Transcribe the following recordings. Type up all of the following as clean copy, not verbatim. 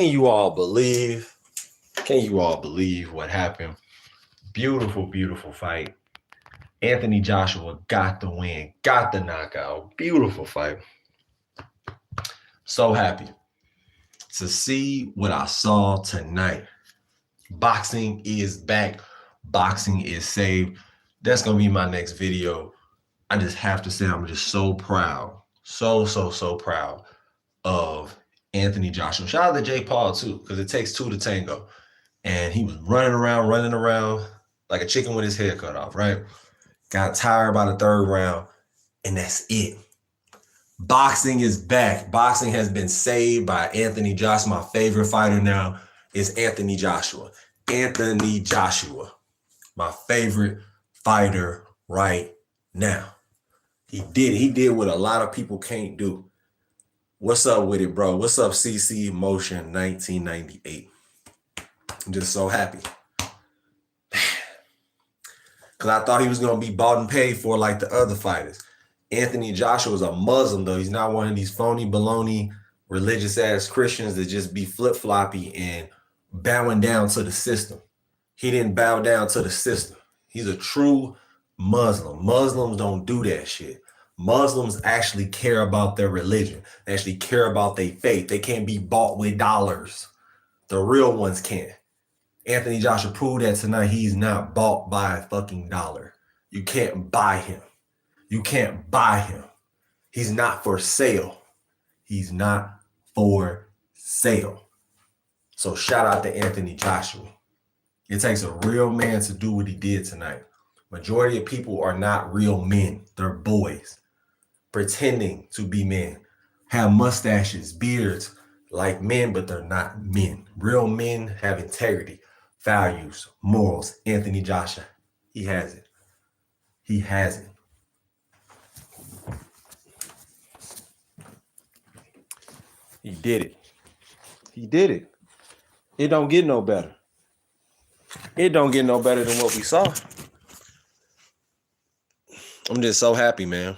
Can you all believe? Can you all believe what happened? Beautiful, beautiful fight. Anthony Joshua got the win, got the knockout. Beautiful fight. So happy to see what I saw tonight. Boxing is back. Boxing is saved. That's going to be my next video. I just have to say, I'm just so proud. So proud of Anthony Joshua. Shout out to Jake Paul, too, because it takes two to tango. And he was running around like a chicken with his head cut off, right? Got tired by the third round, and that's it. Boxing is back. Boxing has been saved by Anthony Joshua. My favorite fighter now is Anthony Joshua. Anthony Joshua, my favorite fighter right now. He did it. He did what a lot of people can't do. What's up with it, bro? What's up, CC Motion 1998? I'm just so happy. Because I thought he was going to be bought and paid for like the other fighters. Anthony Joshua is a Muslim, though. He's not one of these phony, baloney, religious-ass Christians that just be flip-floppy and bowing down to the system. He didn't bow down to the system. He's a true Muslim. Muslims don't do that shit. Muslims actually care about their religion. They actually care about their faith. They can't be bought with dollars. The real ones can. Anthony Joshua proved that tonight. He's not bought by a fucking dollar. You can't buy him. You can't buy him. He's not for sale. He's not for sale. So shout out to Anthony Joshua. It takes a real man to do what he did tonight. Majority of people are not real men. They're boys pretending to be men. Have mustaches, beards like men, but they're not men. Real men have integrity, values, morals. Anthony Joshua, he has it. He has it. He did it. He did it. It don't get no better. It don't get no better than what we saw. I'm just so happy, man.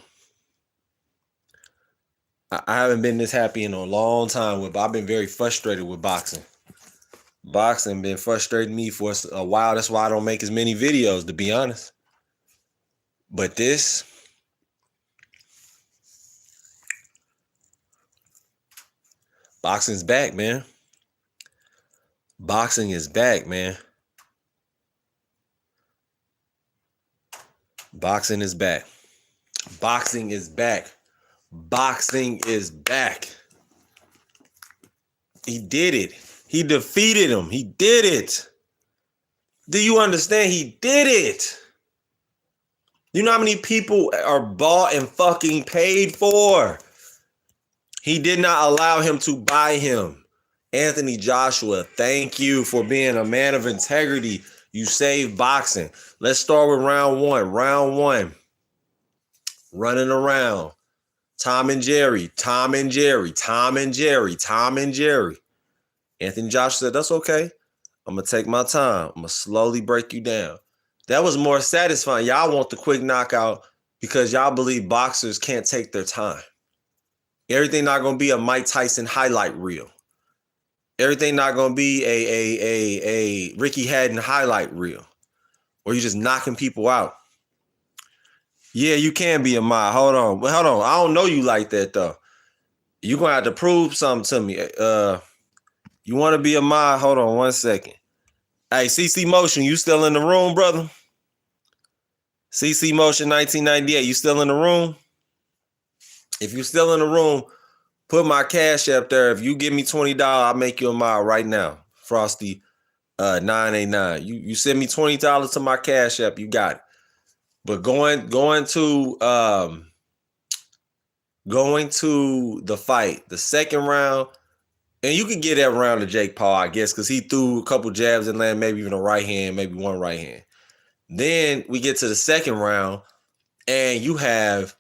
I haven't been this happy in a long time. I've been very frustrated with boxing. Boxing been frustrating me for a while. That's why I don't make as many videos, to be honest. But this, boxing's back, man. Boxing is back, man. Boxing is back. Boxing is back. Boxing is back. He did it. He defeated him. He did it. Do you understand? He did it. You know how many people are bought and fucking paid for? He did not allow him to buy him. Anthony Joshua, thank you for being a man of integrity. You saved boxing. Let's start with round one. Round one. Running around. Tom and Jerry. Anthony Joshua said, that's okay. I'm going to take my time. I'm going to slowly break you down. That was more satisfying. Y'all want the quick knockout because y'all believe boxers can't take their time. Everything not going to be a Mike Tyson highlight reel. Everything not going to be a Ricky Hatton highlight reel where you're just knocking people out. Yeah, you can be a mod. Hold on. I don't know you like that, though. You're going to have to prove something to me. You want to be a mod? Hold on 1 second. Hey, CC Motion, you still in the room, brother? CC Motion 1998, you still in the room? If you're still in the room, put my cash up there. If you give me $20, I'll make you a mod right now. Frosty 989. You send me $20 to my cash app, you got it. But going to the fight, the second round, and you can get that round to Jake Paul, I guess, because he threw a couple jabs and landed, maybe even a right hand, maybe one right hand. Then we get to the second round, and you have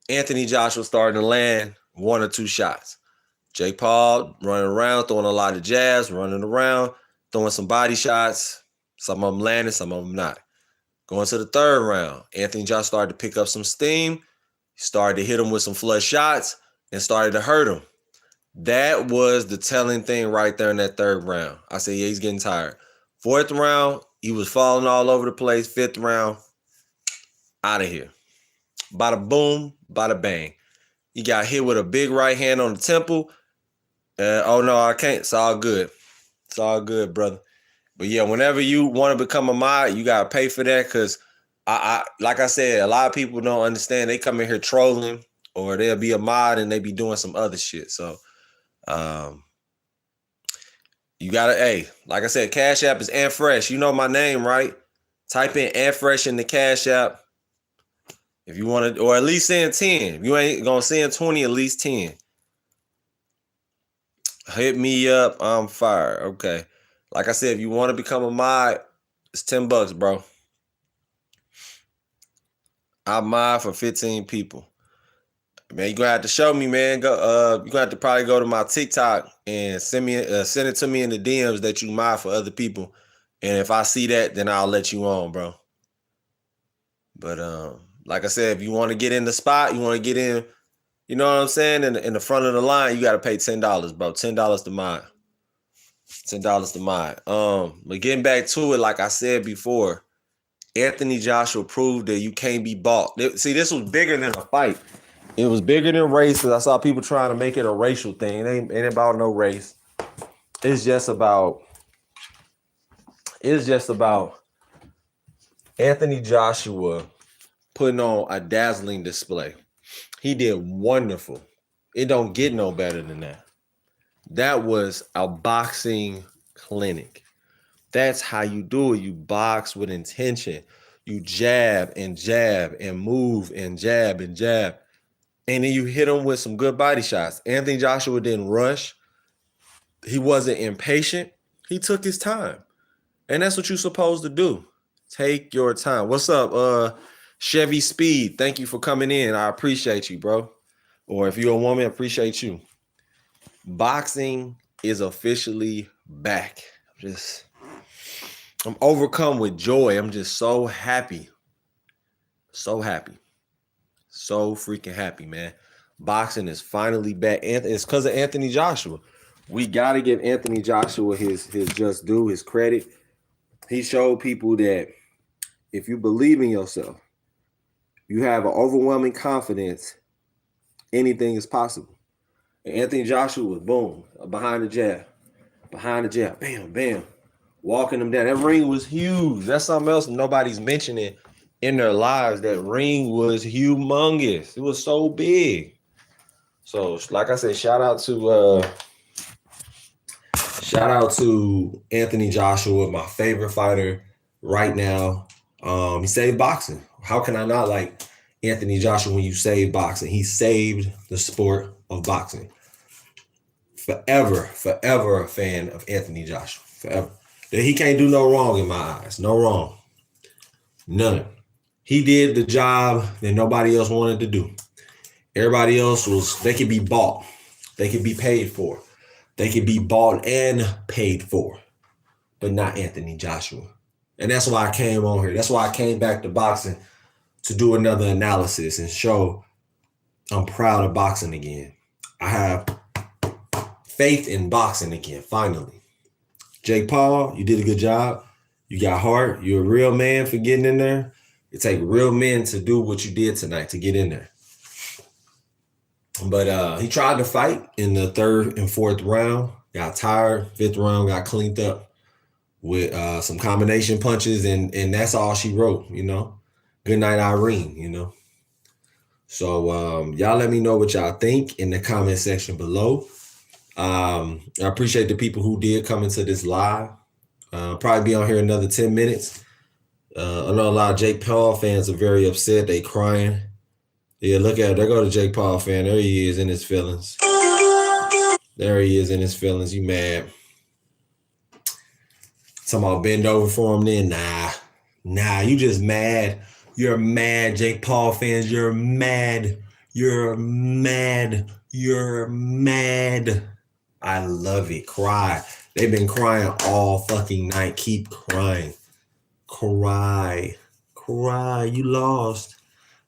Anthony Joshua starting to land 1 or 2 shots. Jake Paul running around, throwing a lot of jabs, running around, throwing some body shots. Some of them landed, some of them not. Going to the third round, Anthony Joshua started to pick up some steam. He started to hit him with some flush shots and started to hurt him. That was the telling thing right there in that third round. I said, yeah, he's getting tired. Fourth round, he was falling all over the place. Fifth round, out of here. Bada boom, bada bang. He got hit with a big right hand on the temple. Oh no, I can't. It's all good. It's all good, brother. But yeah, whenever you want to become a mod, you gotta pay for that because I like I said, a lot of people don't understand. They come in here trolling, or they'll be a mod and they be doing some other shit. So you gotta, hey, like I said, Cash App is AntFresh. You know my name, right? Type in AntFresh in the Cash App. If you want to, or at least send 10. If you ain't gonna send 20, at least 10. Hit me up. I'm fire. Okay. Like I said, if you want to become a mod, it's $10, bro. I mod for 15 people. Man, you're gonna have to show me, man. Go you're gonna have to probably go to my TikTok and send it to me in the DMs that you mod for other people. And if I see that, then I'll let you on, bro. But like I said, if you want to get in the spot, you want to get in, you know what I'm saying, in the front of the line, you gotta pay $10, bro. $10 to mod. $10 to mod. But getting back to it, like I said before, Anthony Joshua proved that you can't be bought. See, this was bigger than a fight. It was bigger than race. I saw people trying to make it a racial thing. It ain't about no race. It's just about Anthony Joshua putting on a dazzling display. He did wonderful. It don't get no better than that. That was a boxing clinic. That's how you do it. You box with intention. You jab and move and jab and jab. And then you hit him with some good body shots. Anthony Joshua didn't rush. He wasn't impatient. He took his time. And that's what you're supposed to do. Take your time. What's up, Chevy Speed? Thank you for coming in. I appreciate you, bro. Or if you're a woman, I appreciate you. Boxing is officially back. I'm overcome with joy. I'm just so happy. So happy. So freaking happy, man. Boxing is finally back. It's because of Anthony Joshua. We got to give Anthony Joshua his just due, his credit. He showed people that if you believe in yourself, you have an overwhelming confidence, anything is possible. And Anthony Joshua was boom, behind the jab, bam, bam, walking them down. That ring was huge. That's something else nobody's mentioning in their lives. That ring was humongous. It was so big. So, like I said, shout out to Anthony Joshua, my favorite fighter right now. He saved boxing. How can I not like Anthony Joshua when you save boxing? He saved the sport of boxing. Forever a fan of Anthony Joshua. Forever. He can't do no wrong in my eyes. No wrong. None. He did the job that nobody else wanted to do. Everybody else they could be bought. They could be paid for. They could be bought and paid for. But not Anthony Joshua. And that's why I came on here. That's why I came back to boxing, to do another analysis and show I'm proud of boxing again. I have faith in boxing again, finally. Jake Paul, you did a good job. You got heart. You're a real man for getting in there. It takes real men to do what you did tonight to get in there. But he tried to fight in the third and fourth round. Got tired. Fifth round got cleaned up with some combination punches, and that's all she wrote, you know. Good night, Irene, you know. So y'all let me know what y'all think in the comment section below. I appreciate the people who did come into this live. Probably be on here another 10 minutes. I know a lot of Jake Paul fans are very upset. They crying. Yeah, look at it. There go the Jake Paul fan. There he is in his feelings. There he is in his feelings. You mad? Somebody bend over for him then? Nah, you just mad. You're mad, Jake Paul fans. You're mad. You're mad. You're mad. I love it. Cry. They've been crying all fucking night. Keep crying. Cry. You lost.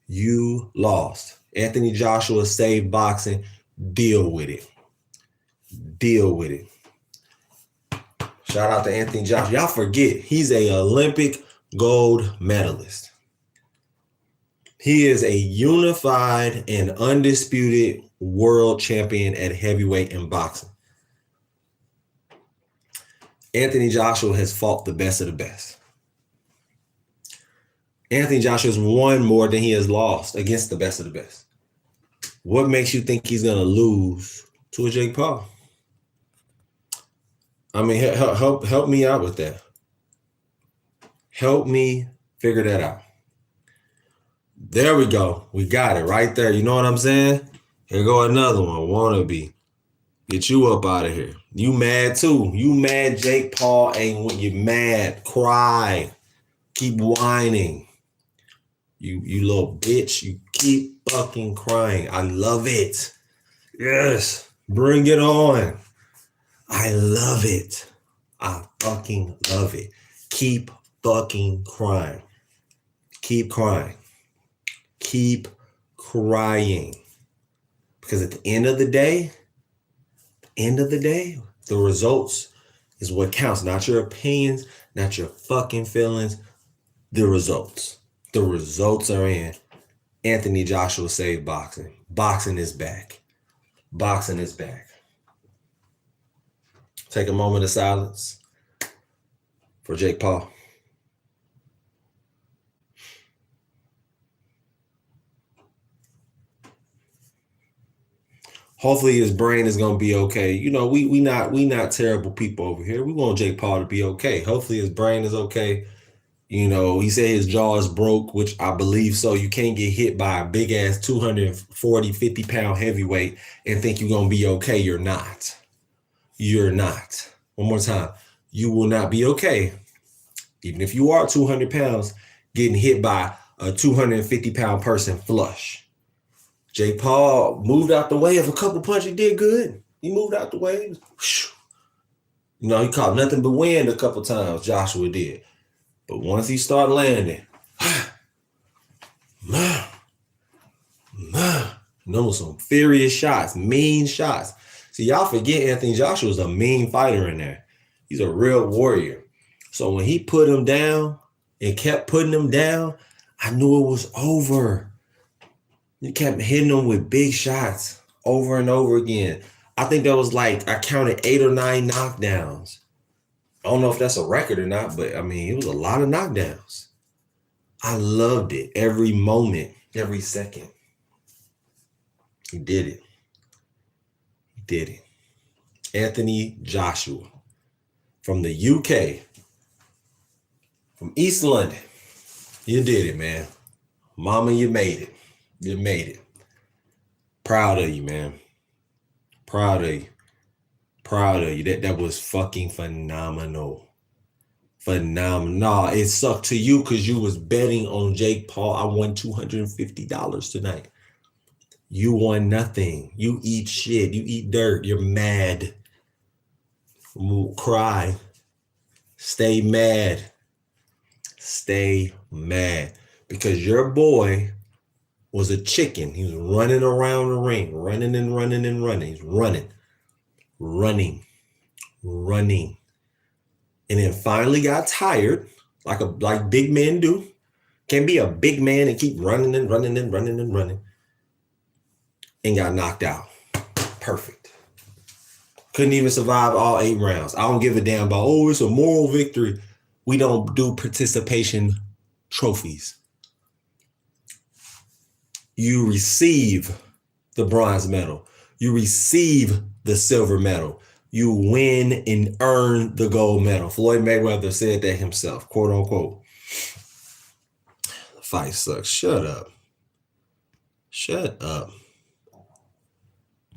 You lost. Anthony Joshua saved boxing. Deal with it. Deal with it. Shout out to Anthony Joshua. Y'all forget, he's a Olympic gold medalist. He is a unified and undisputed world champion at heavyweight in boxing. Anthony Joshua has fought the best of the best. Anthony Joshua has won more than he has lost against the best of the best. What makes you think he's going to lose to a Jake Paul? I mean, help me out with that. Help me figure that out. There we go. We got it right there. You know what I'm saying? Here go another one. Wannabe. Get you up out of here. You mad too. You mad Jake Paul ain't when you mad. Cry. Keep whining. You little bitch. You keep fucking crying. I love it. Yes. Bring it on. I love it. I fucking love it. Keep fucking crying. Keep crying. Keep crying. Because at the end of the day, the results is what counts. Not your opinions, not your fucking feelings. The results. The results are in. Anthony Joshua saved boxing. Boxing is back. Boxing is back. Take a moment of silence for Jake Paul. Hopefully his brain is gonna be okay. You know, we not terrible people over here. We want Jake Paul to be okay. Hopefully his brain is okay. You know, he said his jaw is broke, which I believe so. You can't get hit by a big ass 240, 50 pound heavyweight and think you're gonna be okay. You're not. You're not. One more time. You will not be okay. Even if you are 200 pounds, getting hit by a 250 pound person flush. Jake Paul moved out the way of a couple punches. He did good. He moved out the way. You know, he caught nothing but wind a couple times. Joshua did. But once he started landing, no, some furious shots, mean shots. See, y'all forget Anthony Joshua was a mean fighter in there. He's a real warrior. So when he put him down and kept putting him down, I knew it was over. He kept hitting him with big shots over and over again. I think that was like, I counted 8 or 9 knockdowns. I don't know if that's a record or not, but I mean, it was a lot of knockdowns. I loved it. Every moment, every second. He did it. He did it. Anthony Joshua from the UK, from East London. You did it, man. Mama, you made it. You made it. Proud of you, man. Proud of you. Proud of you. That was fucking phenomenal. Phenomenal. It sucked to you because you was betting on Jake Paul. I won $250 tonight. You won nothing. You eat shit. You eat dirt. You're mad. Cry. Stay mad. Stay mad. Because your boy was a chicken. He was running around the ring, running and running and running. He's running. And then finally got tired, like big men do. Can't be a big man and keep running and running and running and running. And got knocked out. Perfect. Couldn't even survive all 8 rounds. I don't give a damn about, it's a moral victory. We don't do participation trophies. You receive the bronze medal. You receive the silver medal. You win and earn the gold medal. Floyd Mayweather said that himself, quote unquote. The fight sucks. Shut up. Shut up.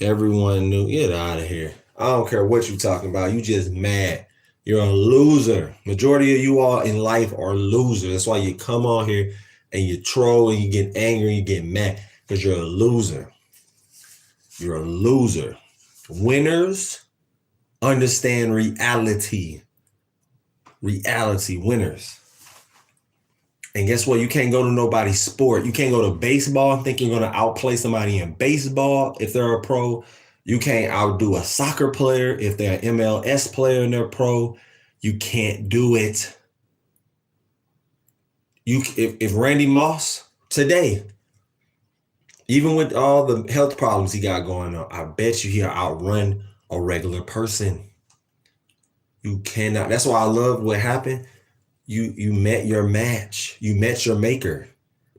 Everyone knew. Get out of here. I don't care what you're talking about. You just mad. You're a loser. Majority of you all in life are losers. That's why you come on here and you troll and you get angry and you get mad because you're a loser. You're a loser. Winners understand reality. Reality, winners. And guess what? You can't go to nobody's sport. You can't go to baseball and think you're going to outplay somebody in baseball if they're a pro. You can't outdo a soccer player if they're an MLS player and they're pro. You can't do it. If Randy Moss today, even with all the health problems he got going on, I bet you he'll outrun a regular person. You cannot. That's why I love what happened. You met your match. You met your maker.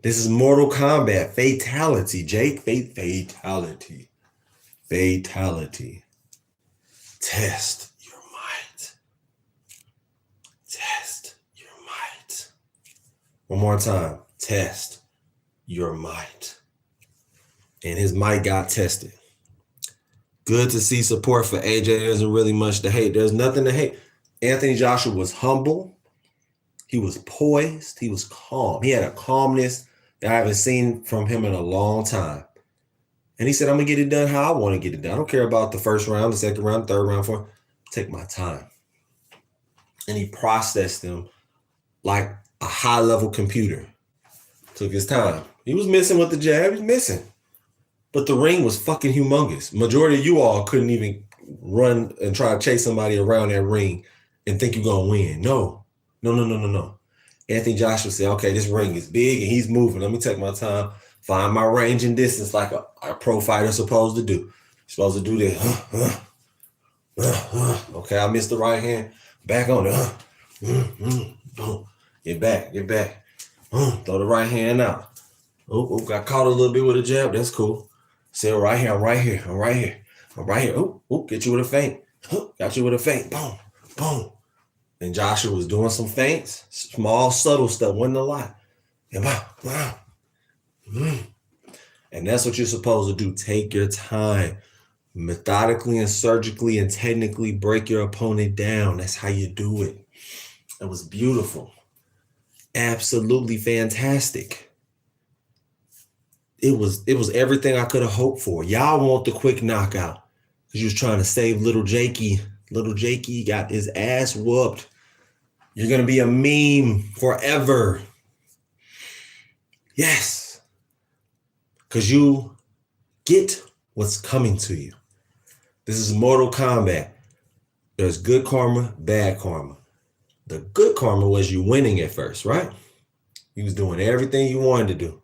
This is Mortal Kombat. Fatality, Jake. Fatality. Fatality. Test your might. Test your might. One more time. Test your might. And his might got tested. Good to see support for AJ. There isn't really much to hate. There's nothing to hate. Anthony Joshua was humble. He was poised. He was calm. He had a calmness that I haven't seen from him in a long time. And he said, I'm going to get it done how I want to get it done. I don't care about the first round, the second round, third round, fourth. Take my time. And he processed them like a high-level computer. Took his time. He was missing with the jab. He was missing. But the ring was fucking humongous. Majority of you all couldn't even run and try to chase somebody around that ring and think you're going to win. No. Anthony Joshua said, okay, this ring is big and he's moving. Let me take my time, find my range and distance like a pro fighter is supposed to do. You're supposed to do this. Okay, I missed the right hand. Back on it. Get back. Throw the right hand out. Oh, got caught a little bit with a jab. That's cool. Say right here, I'm right here. Oh, get you with a feint. Got you with a feint. Boom. And Joshua was doing some feints, small, subtle stuff, wasn't a lot. And that's what you're supposed to do. Take your time. Methodically and surgically and technically break your opponent down. That's how you do it. It was beautiful. Absolutely fantastic. It was everything I could have hoped for. Y'all want the quick knockout because you was trying to save little Jakey. Little Jakey got his ass whooped. You're going to be a meme forever. Yes. Because you get what's coming to you. This is Mortal Kombat. There's good karma, bad karma. The good karma was you winning at first, right? You was doing everything you wanted to do.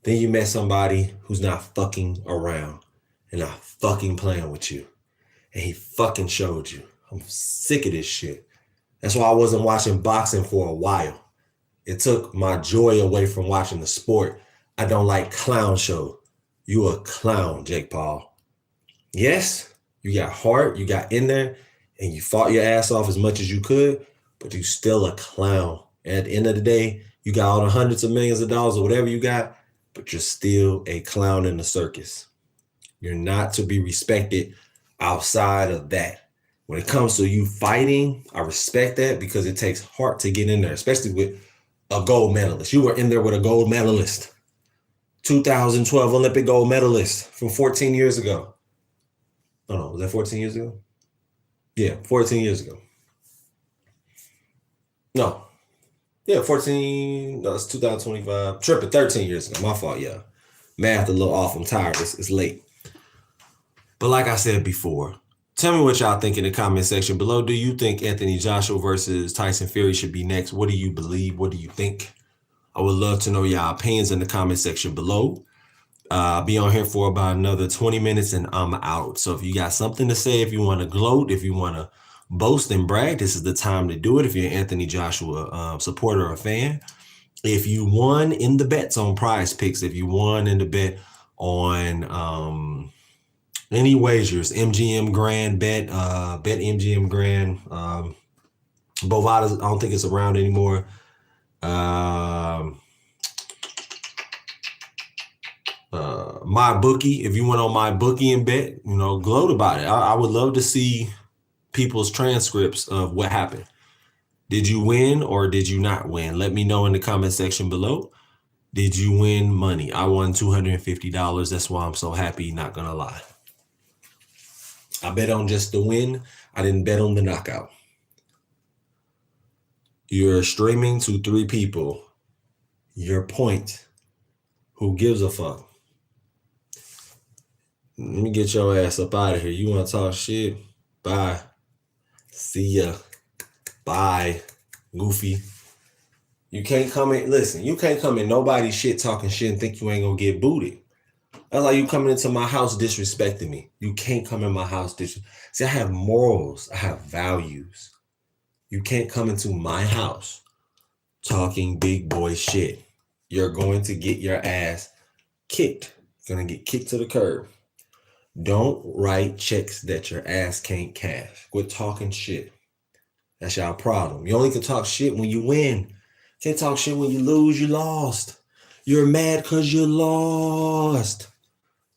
Then you met somebody who's not fucking around and not fucking playing with you. And he fucking showed you. I'm sick of this shit. That's why I wasn't watching boxing for a while. It took my joy away from watching the sport. I don't like clown show. You a clown, Jake Paul. Yes, you got heart, you got in there, and you fought your ass off as much as you could, but you still a clown. And at the end of the day, you got all the hundreds of millions of dollars or whatever you got, but you're still a clown in the circus. You're not to be respected outside of that. When it comes to you fighting, I respect that because it takes heart to get in there, especially with a gold medalist. You were in there with a gold medalist. 2012 Olympic gold medalist from 14 years ago. Oh, was that 14 years ago? Yeah, 14 years ago. No. Yeah, 14, no, it's 2025. Tripping 13 years ago. My fault, yeah. Math a little off. I'm tired. It's late. But like I said before, tell me what y'all think in the comment section below. Do you think Anthony Joshua versus Tyson Fury should be next? What do you believe? What do you think? I would love to know y'all opinions in the comment section below. I'll be on here for about another 20 minutes and I'm out. So if you got something to say, if you want to gloat, if you want to boast and brag, this is the time to do it. If you're an Anthony Joshua supporter or fan, if you won in the bets on Prize Picks, if you won in the bet on any wagers, MGM Grand bet MGM Grand, Bovada's, I don't think it's around anymore. My bookie, if you went on my bookie and bet, gloat about it. I would love to see people's transcripts of what happened. Did you win or did you not win? Let me know in the comment section below. Did you win money? I won $250. That's why I'm so happy, not gonna lie. I bet on just the win. I didn't bet on the knockout. You're streaming to 3 people. Your point. Who gives a fuck? Let me get your ass up out of here. You want to talk shit? Bye. See ya. Bye. Goofy. You can't come in. Listen, you can't come in nobody's shit talking shit and think you ain't gonna get booted. That's like you coming into my house disrespecting me. You can't come in my house See, I have morals. I have values. You can't come into my house talking big boy shit. You're going to get your ass kicked. You're going to get kicked to the curb. Don't write checks that your ass can't cash. Quit talking shit. That's your problem. You only can talk shit when you win. Can't talk shit when you lose. You lost. You're mad because you lost.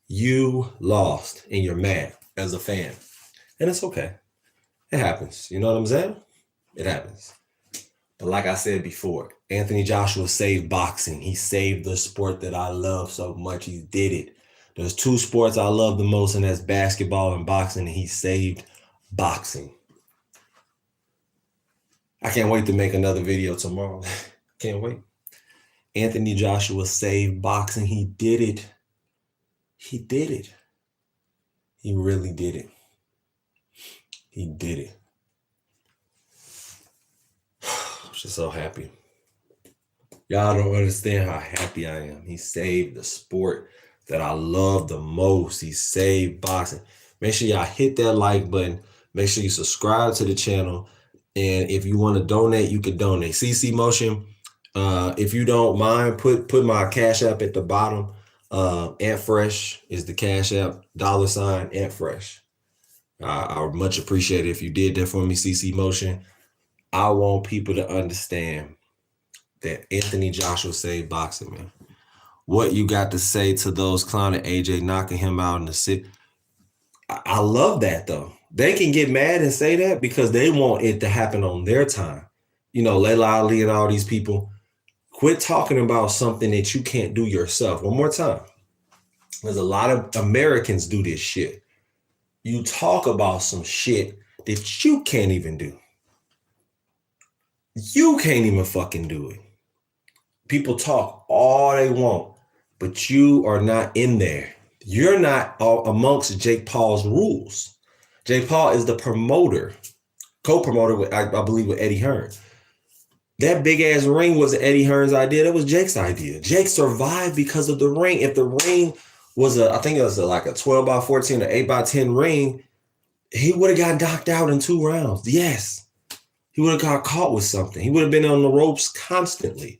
You lost and you're mad as a fan. And it's okay. It happens. You know what I'm saying? It happens. But like I said before, Anthony Joshua saved boxing. He saved the sport that I love so much. He did it. There's two sports I love the most, and that's basketball and boxing, and he saved boxing. I can't wait to make another video tomorrow. Can't wait. Anthony Joshua saved boxing. He did it. He did it. He really did it. He did it. I'm just so happy. Y'all don't understand how happy I am. He saved the sport that I love the most. He saved boxing. Make sure y'all hit that like button. Make sure you subscribe to the channel. And if you want to donate, you can donate. CC Motion, if you don't mind, put my Cash App at the bottom. Ant Fresh is the Cash App, $ Ant Fresh. I would much appreciate it if you did that for me, CC Motion. I want people to understand that Anthony Joshua saved boxing, man. What you got to say to those clowning AJ knocking him out in the city? I love that, though. They can get mad and say that because they want it to happen on their time. You know, Layla Ali and all these people. Quit talking about something that you can't do yourself. One more time. There's a lot of Americans do this shit. You talk about some shit that you can't even do. You can't even fucking do it. People talk all they want, but you are not in there. You're not amongst Jake Paul's rules. Jake Paul is the promoter, co-promoter with, I believe, with Eddie Hearn. That big ass ring wasn't Eddie Hearn's idea. That was Jake's idea. Jake survived because of the ring. If the ring was I think it was like a 12x14 or 8x10 ring, he would have got knocked out in 2 rounds. Yes. He would have got caught with something. He would have been on the ropes constantly.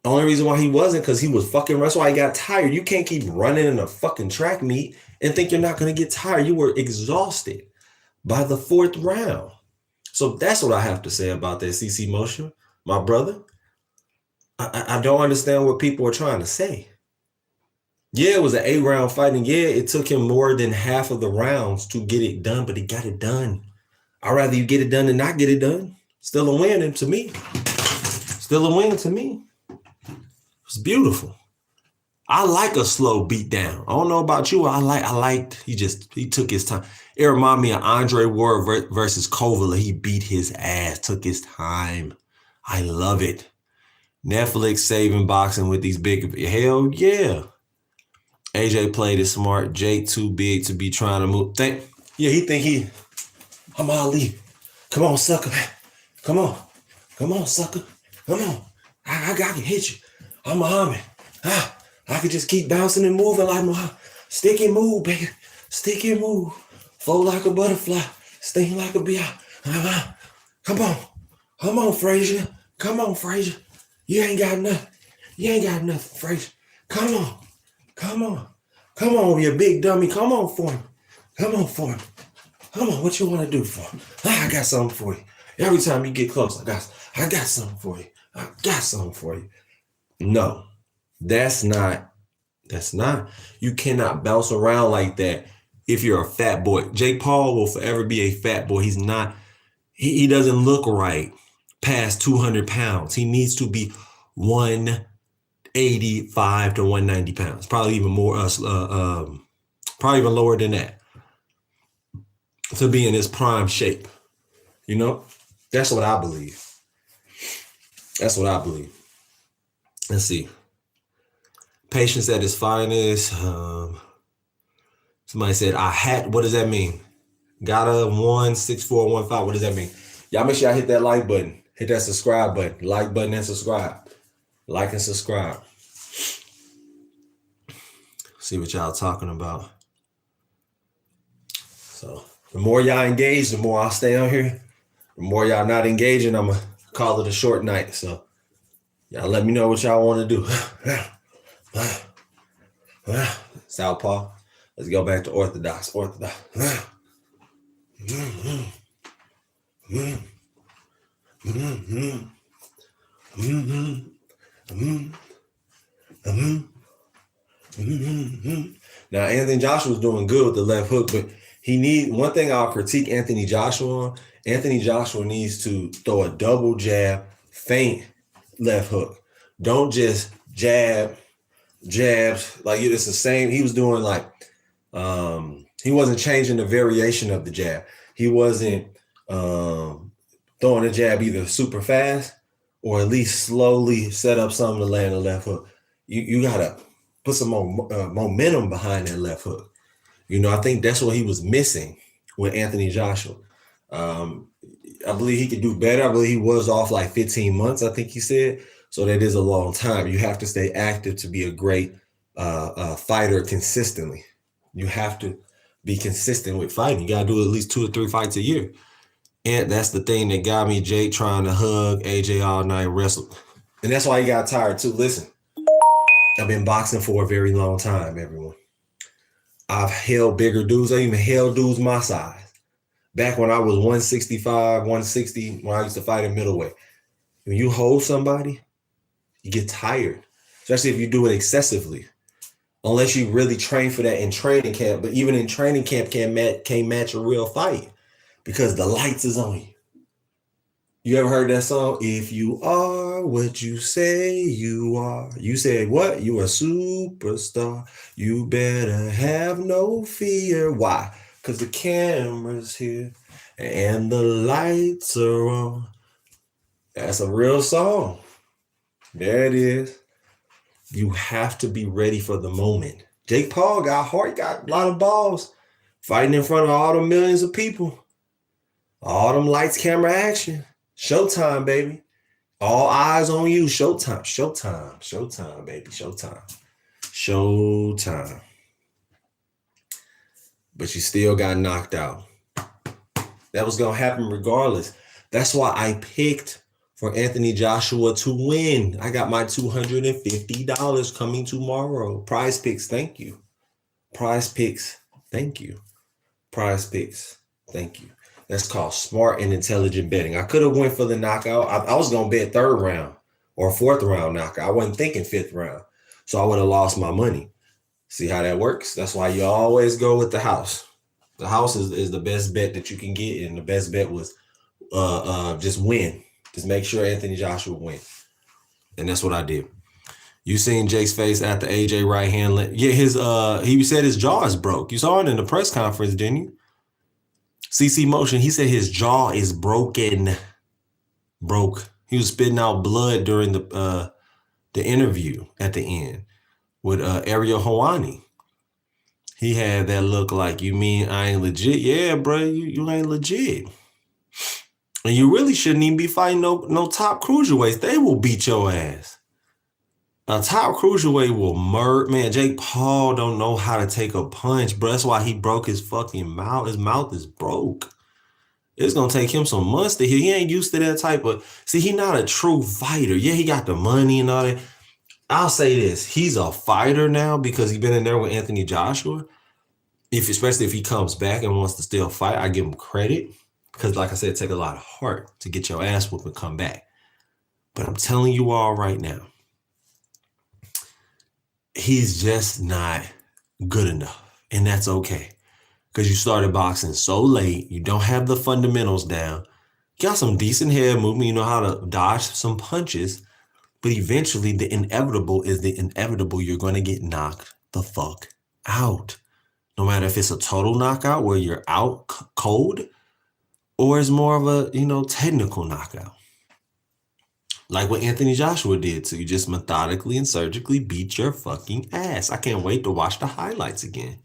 The only reason why he wasn't because he was fucking, that's why he got tired. You can't keep running in a fucking track meet and think you're not going to get tired. You were exhausted by the 4th round. So that's what I have to say about that, CC Motion, my brother. I don't understand what people are trying to say. Yeah, it was an 8-round fight, and yeah, it took him more than half of the rounds to get it done, but he got it done. I'd rather you get it done than not get it done. Still a win to me. Still a win to me. It's beautiful. I like a slow beat down. I don't know about you. I liked, he took his time. It reminded me of Andre Ward versus Kovalev. He beat his ass, took his time. I love it. Netflix saving boxing with these big, hell yeah. AJ played it smart. Jake too big to be trying to move. I'm Ali. Come on, sucker. Come on, sucker. Come on. I can hit you. I'm Muhammad. I could just keep bouncing and moving like Muhammad. Stick and move, baby. Stick and move. Fold like a butterfly. Sting like a bee. Come on, Frazier. Come on, Frazier. You ain't got nothing, Frazier. Come on, you big dummy. Come on for me. Come on, what you want to do for me? I got something for you. Every time you get close, I got something for you. No, that's not. You cannot bounce around like that if you're a fat boy. Jake Paul will forever be a fat boy. He's not, he doesn't look right past 200 pounds. He needs to be 185 to 190 pounds. Probably even more, probably even lower than that to be in his prime shape. You know, that's what I believe. Let's see. Patience at his finest. Somebody said, I had, what does that mean? Gotta 16415. What does that mean? Y'all make sure y'all hit that like button. Hit that subscribe button. Like button and subscribe. Like and subscribe. See what y'all talking about. So the more y'all engage, the more I'll stay on here. The more y'all not engaging, I'm gonna call it a short night. So y'all let me know what y'all want to do. Southpaw. Let's go back to orthodox. Orthodox. Now Anthony Joshua's doing good with the left hook, but he needs one thing I'll critique Anthony Joshua on. Anthony Joshua needs to throw a double jab, feint left hook. Don't just jabs. Like it's the same. He was doing like he wasn't changing the variation of the jab. He wasn't throwing a jab either super fast or at least slowly set up something to land a left hook. You gotta put some more momentum behind that left hook. You know, I think that's what he was missing with Anthony Joshua. I believe he could do better. I believe he was off like 15 months, I think he said. So that is a long time. You have to stay active to be a great fighter consistently. You have to be consistent with fighting. You got to do at least 2 or 3 fights a year. And that's the thing that got me, Jake, trying to hug AJ all night, wrestle. And that's why he got tired too. Listen, I've been boxing for a very long time, everyone. I've held bigger dudes. I even held dudes my size. Back when I was 165, 160, when I used to fight in middleweight. When you hold somebody, you get tired, especially if you do it excessively. Unless you really train for that in training camp. But even in training camp, can't match a real fight because the lights is on you. You ever heard that song? If you are what you say you are. You said what? You a superstar. You better have no fear. Why? Because the camera's here and the lights are on. That's a real song. There it is. You have to be ready for the moment. Jake Paul got heart, got a lot of balls, fighting in front of all the millions of people. All them lights, camera, action. Showtime, baby. All eyes on you. Showtime. Showtime. Showtime, baby. Showtime. Showtime. But you still got knocked out. That was going to happen regardless. That's why I picked for Anthony Joshua to win. I got my $250 coming tomorrow. Prize Picks, thank you. Prize Picks, thank you. Prize Picks, thank you. That's called smart and intelligent betting. I could have went for the knockout. I was going to bet 3rd round or 4th round knockout. I wasn't thinking 5th round. So I would have lost my money. See how that works? That's why you always go with the house. The house is the best bet that you can get. And the best bet was just win. Just make sure Anthony Joshua win. And that's what I did. You seen Jake's face after AJ right hand. Yeah, he said his jaw is broke. You saw it in the press conference, didn't you? CC Motion, he said his jaw is broken. Broke. He was spitting out blood during the interview at the end with Ariel Helwani. He had that look like, you mean I ain't legit? Yeah, bro, you ain't legit. And you really shouldn't even be fighting no top cruiserweights. They will beat your ass. A top cruiserweight will murder. Man, Jake Paul don't know how to take a punch, bro. That's why he broke his fucking mouth. His mouth is broke. It's going to take him some months to heal. He ain't used to that type of... See, he not a true fighter. Yeah, he got the money and all that. I'll say this. He's a fighter now because he's been in there with Anthony Joshua. Especially if he comes back and wants to still fight, I give him credit. Because like I said, it takes a lot of heart to get your ass whooped and come back. But I'm telling you all right now, he's just not good enough. And that's okay. Because you started boxing so late. You don't have the fundamentals down. You got some decent head movement. You know how to dodge some punches. But eventually, the inevitable is the inevitable. You're going to get knocked the fuck out. No matter if it's a total knockout where you're out cold, or it's more of a, technical knockout. Like what Anthony Joshua did. So you just methodically and surgically beat your fucking ass. I can't wait to watch the highlights again.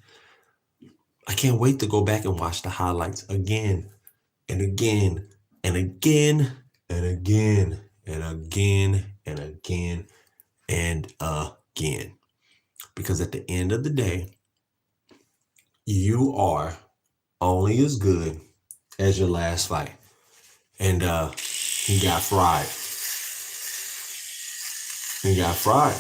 I can't wait to go back and watch the highlights again and again and again and again and again and again and again. Because at the end of the day, you are only as good as your last fight. And he got fried. He got fried.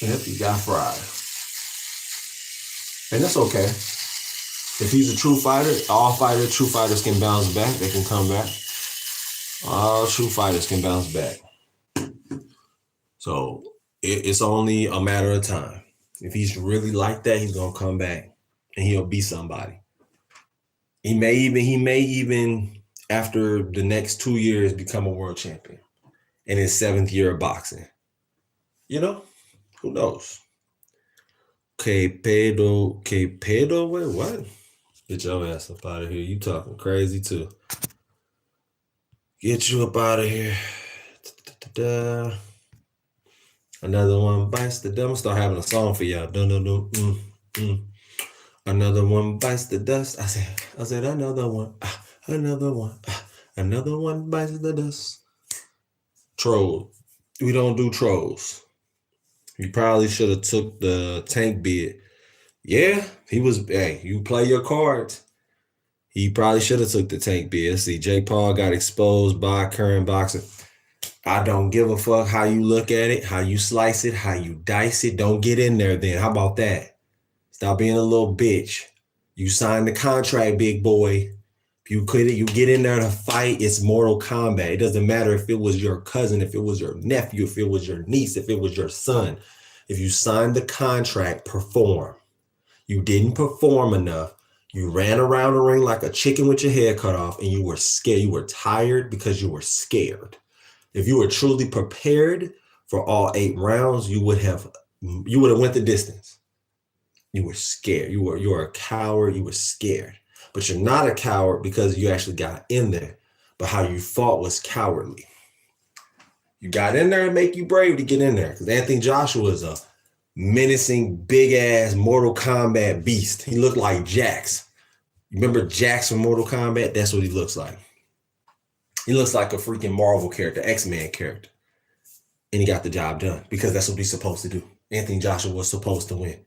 Yep, he got fried. And that's okay. If he's a true fighter, true fighters can bounce back. They can come back. All true fighters can bounce back. So it's only a matter of time. If he's really like that, he's gonna come back and he'll be somebody. He may even after the next 2 years become a world champion in his 7th year of boxing. You know, who knows? Que pedo, wait, what? Get your ass up out of here. You talking crazy too. Get you up out of here. Da-da-da-da. Another one bites the dust. I'm gonna start having a song for y'all. Another one bites the dust. I said another one. Another one. Another one bites the dust. Troll. We don't do trolls. You probably should have took the Tank bid. Yeah, he was. Hey, you play your cards. He probably should have took the Tank bid. See, Jake Paul got exposed by current boxing. I don't give a fuck how you look at it, how you slice it, how you dice it. Don't get in there then. How about that? Stop being a little bitch. You signed the contract, big boy. If you quit it, you get in there to fight. It's Mortal Kombat. It doesn't matter if it was your cousin, if it was your nephew, if it was your niece, if it was your son. If you signed the contract, perform. You didn't perform enough. You ran around the ring like a chicken with your head cut off, and you were scared. You were tired because you were scared. If you were truly prepared for all 8 rounds, you would have went the distance. You were scared. You were a coward. You were scared. But you're not a coward because you actually got in there. But how you fought was cowardly. You got in there and make you brave to get in there. Because Anthony Joshua is a menacing, big-ass Mortal Kombat beast. He looked like Jax. You remember Jax from Mortal Kombat? That's what he looks like. He looks like a freaking Marvel character, X-Men character. And he got the job done because that's what he's supposed to do. Anthony Joshua was supposed to win.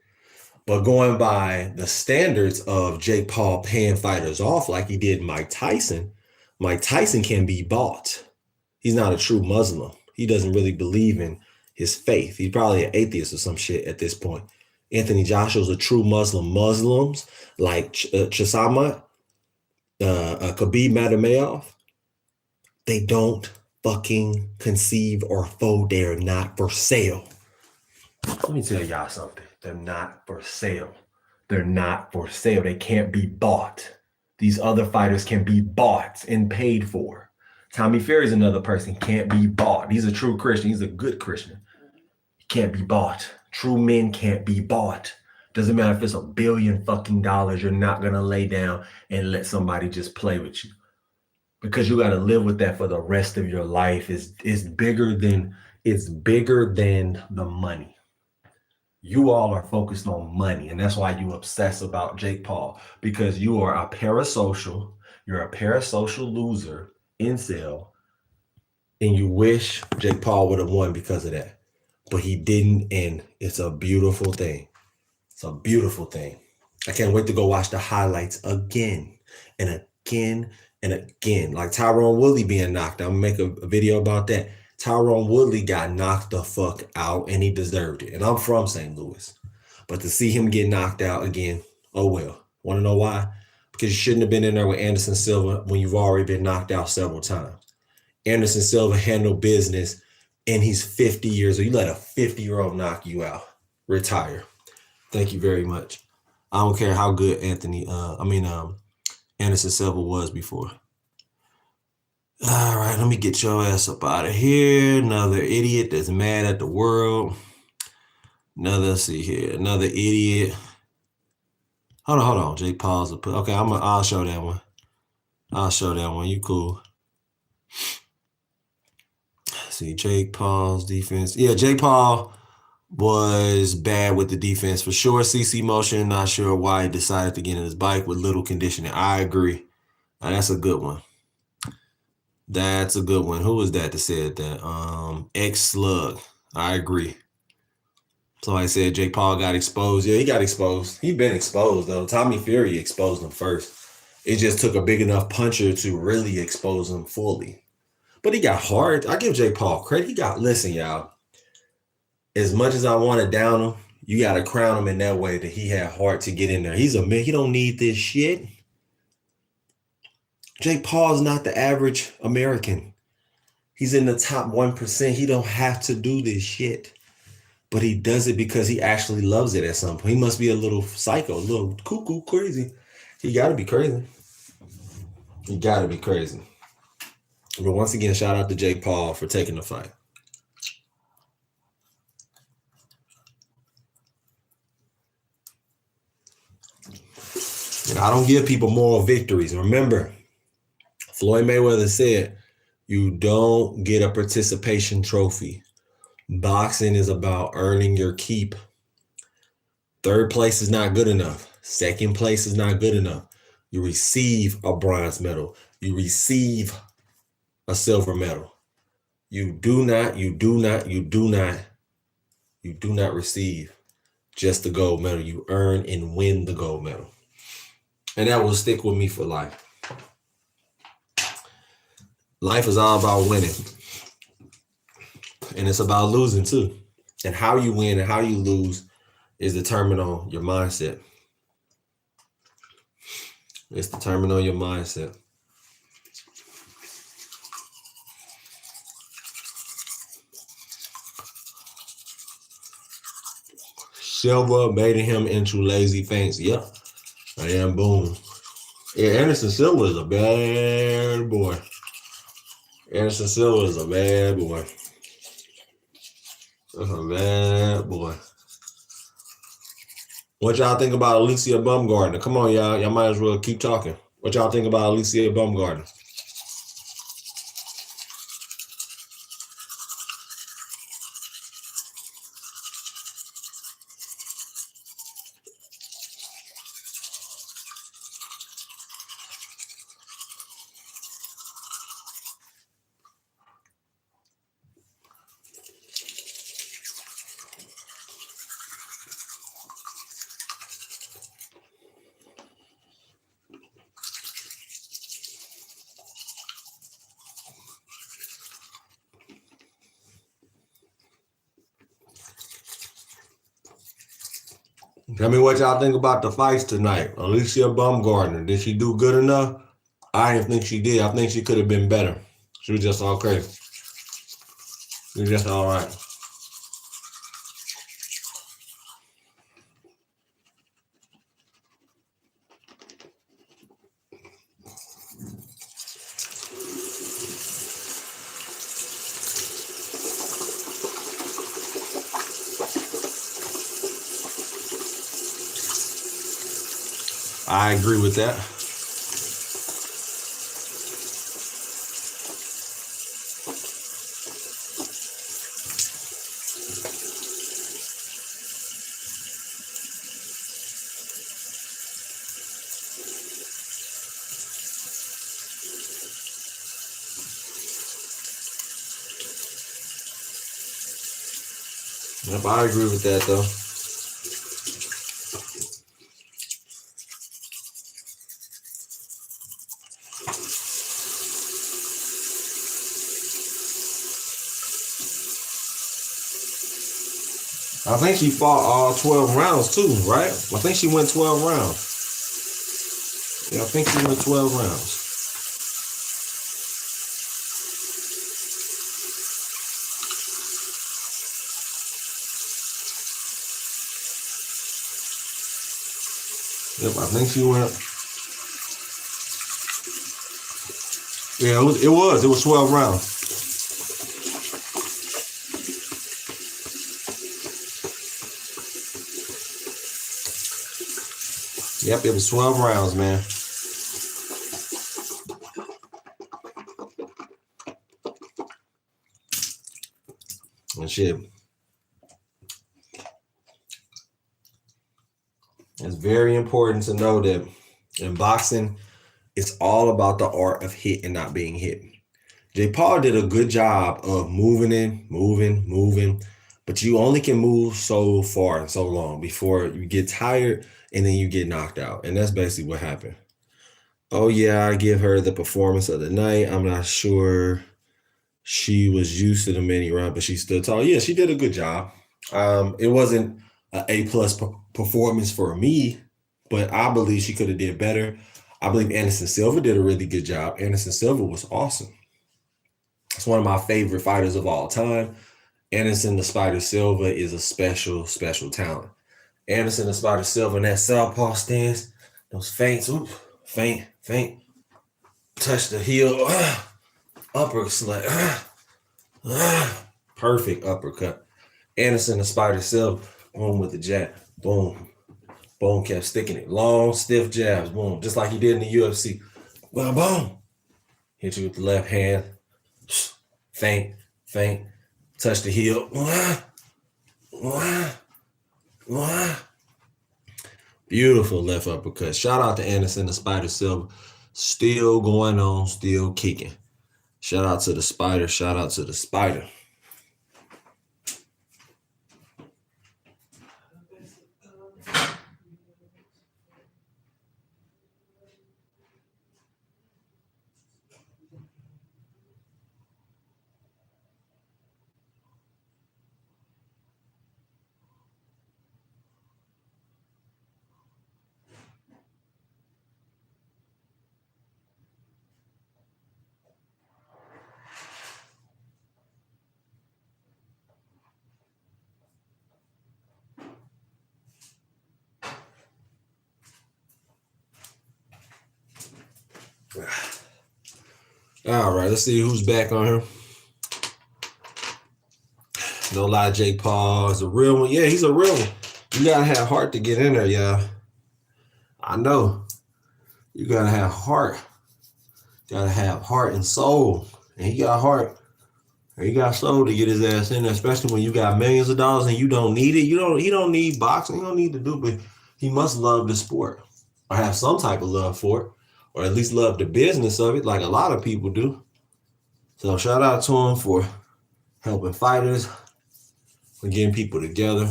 But going by the standards of Jake Paul paying fighters off like he did Mike Tyson can be bought. He's not a true Muslim. He doesn't really believe in his faith. He's probably an atheist or some shit at this point. Anthony Joshua's a true Muslim. Muslims like Khabib Nurmagomedov, they don't fucking conceive or fold. They're not for sale. Let me tell y'all something. They're not for sale. They're not for sale. They can't be bought. These other fighters can be bought and paid for. Tommy Fury's another person, can't be bought. He's a true Christian. He's a good Christian. He can't be bought. True men can't be bought. Doesn't matter if it's $1 billion fucking dollars. You're not going to lay down and let somebody just play with you. Because you got to live with that for the rest of your life. It's bigger than the money. You all are focused on money, and that's why you obsess about Jake Paul, because you are a parasocial, you're a parasocial loser, incel, and you wish Jake Paul would have won because of that. But he didn't, and it's a beautiful thing. It's a beautiful thing. I can't wait to go watch the highlights again and again and again. Like Tyron Woodley being knocked out. I'm going to make a video about that. Tyron Woodley got knocked the fuck out, and he deserved it. And I'm from St. Louis. But to see him get knocked out again, oh well. Want to know why? Because you shouldn't have been in there with Anderson Silva when you've already been knocked out several times. Anderson Silva handled business, and he's 50 years old. You let a 50-year-old knock you out. Retire. Thank you very much. I don't care how good Anderson Silva was before. All right, let me get your ass up out of here. Another idiot that's mad at the world. Another idiot. Hold on. Jake Paul's okay. I'll show that one. You cool. See, Jake Paul's defense. Yeah, Jake Paul was bad with the defense for sure. CC Motion, not sure why he decided to get in his bike with little conditioning. I agree. That's a good one. That's a good one. Who was that said that? X Slug. I agree. Somebody said Jake Paul got exposed. Yeah, he got exposed. He been exposed though. Tommy Fury exposed him first. It just took a big enough puncher to really expose him fully. But he got hard. I give Jake Paul credit. Listen, y'all. As much as I want to down him, you got to crown him in that way that he had heart to get in there. He's a man. He don't need this shit. Jake Paul's not the average American. He's in the top 1%. He don't have to do this shit. But he does it because he actually loves it at some point. He must be a little psycho, a little cuckoo crazy. He got to be crazy. He got to be crazy. But once again, shout out to Jake Paul for taking the fight. And I don't give people moral victories. Remember, Floyd Mayweather said, you don't get a participation trophy. Boxing is about earning your keep. Third place is not good enough. Second place is not good enough. You receive a bronze medal. You receive a silver medal. You do not receive just the gold medal. You earn and win the gold medal. And that will stick with me for life. Life is all about winning. And it's about losing too. And how you win and how you lose is determined on your mindset. It's determined on your mindset. Silva made him into lazy feints. Yep. And boom. Yeah, Anderson Silva is a bad boy. Anderson Silva is a bad boy. That's a bad boy. What y'all think about Alicia Baumgardner? Come on, y'all. Y'all might as well keep talking. What y'all think about Alicia Baumgardner? Tell me what y'all think about the fights tonight. Alicia Baumgardner, did she do good enough? I didn't think she did. I think she could have been better. She was just okay. She was just all right. I agree with that. Yep, I agree with that though. I think she fought all 12 rounds too, right? I think she went 12 rounds. Yeah, I think she went 12 rounds. Yep, I think she went. Yeah, it was 12 rounds. Yep, it was 12 rounds, man. And shit. It's very important to know that in boxing, it's all about the art of hit and not being hit. Jake Paul did a good job of moving, but you only can move so far and so long before you get tired and then you get knocked out. And that's basically what happened. Oh, yeah, I give her the performance of the night. I'm not sure she was used to the many round, but she's still tall. Yeah, she did a good job. It wasn't an A+ performance for me, but I believe she could have did better. I believe Anderson Silva did a really good job. Anderson Silva was awesome. It's one of my favorite fighters of all time. Anderson the Spider Silva is a special, special talent. Anderson the Spider Silva in that southpaw stance, those feints, feint, touch the heel, upper slut, perfect uppercut. Anderson the Spider Silva, boom with the jab, boom, boom, kept sticking it. Long, stiff jabs, boom, just like he did in the UFC. Boom, boom. Hit you with the left hand, feint, touch the heel. Beautiful left uppercut. Shout out to Anderson the Spider Silva. Still going on, still kicking. Shout out to the Spider. Shout out to the Spider. All right, let's see who's back on here. No lie, Jake Paul is a real one. Yeah, he's a real one. You gotta have heart to get in there, y'all. I know. You gotta have heart. Gotta have heart and soul. And he got heart. And he got soul to get his ass in there, especially when you got millions of dollars and you don't need it. He don't need boxing. He don't need to do, but he must love the sport. Or have some type of love for it. Or at least love the business of it, like a lot of people do. So shout out to him for helping fighters, for getting people together,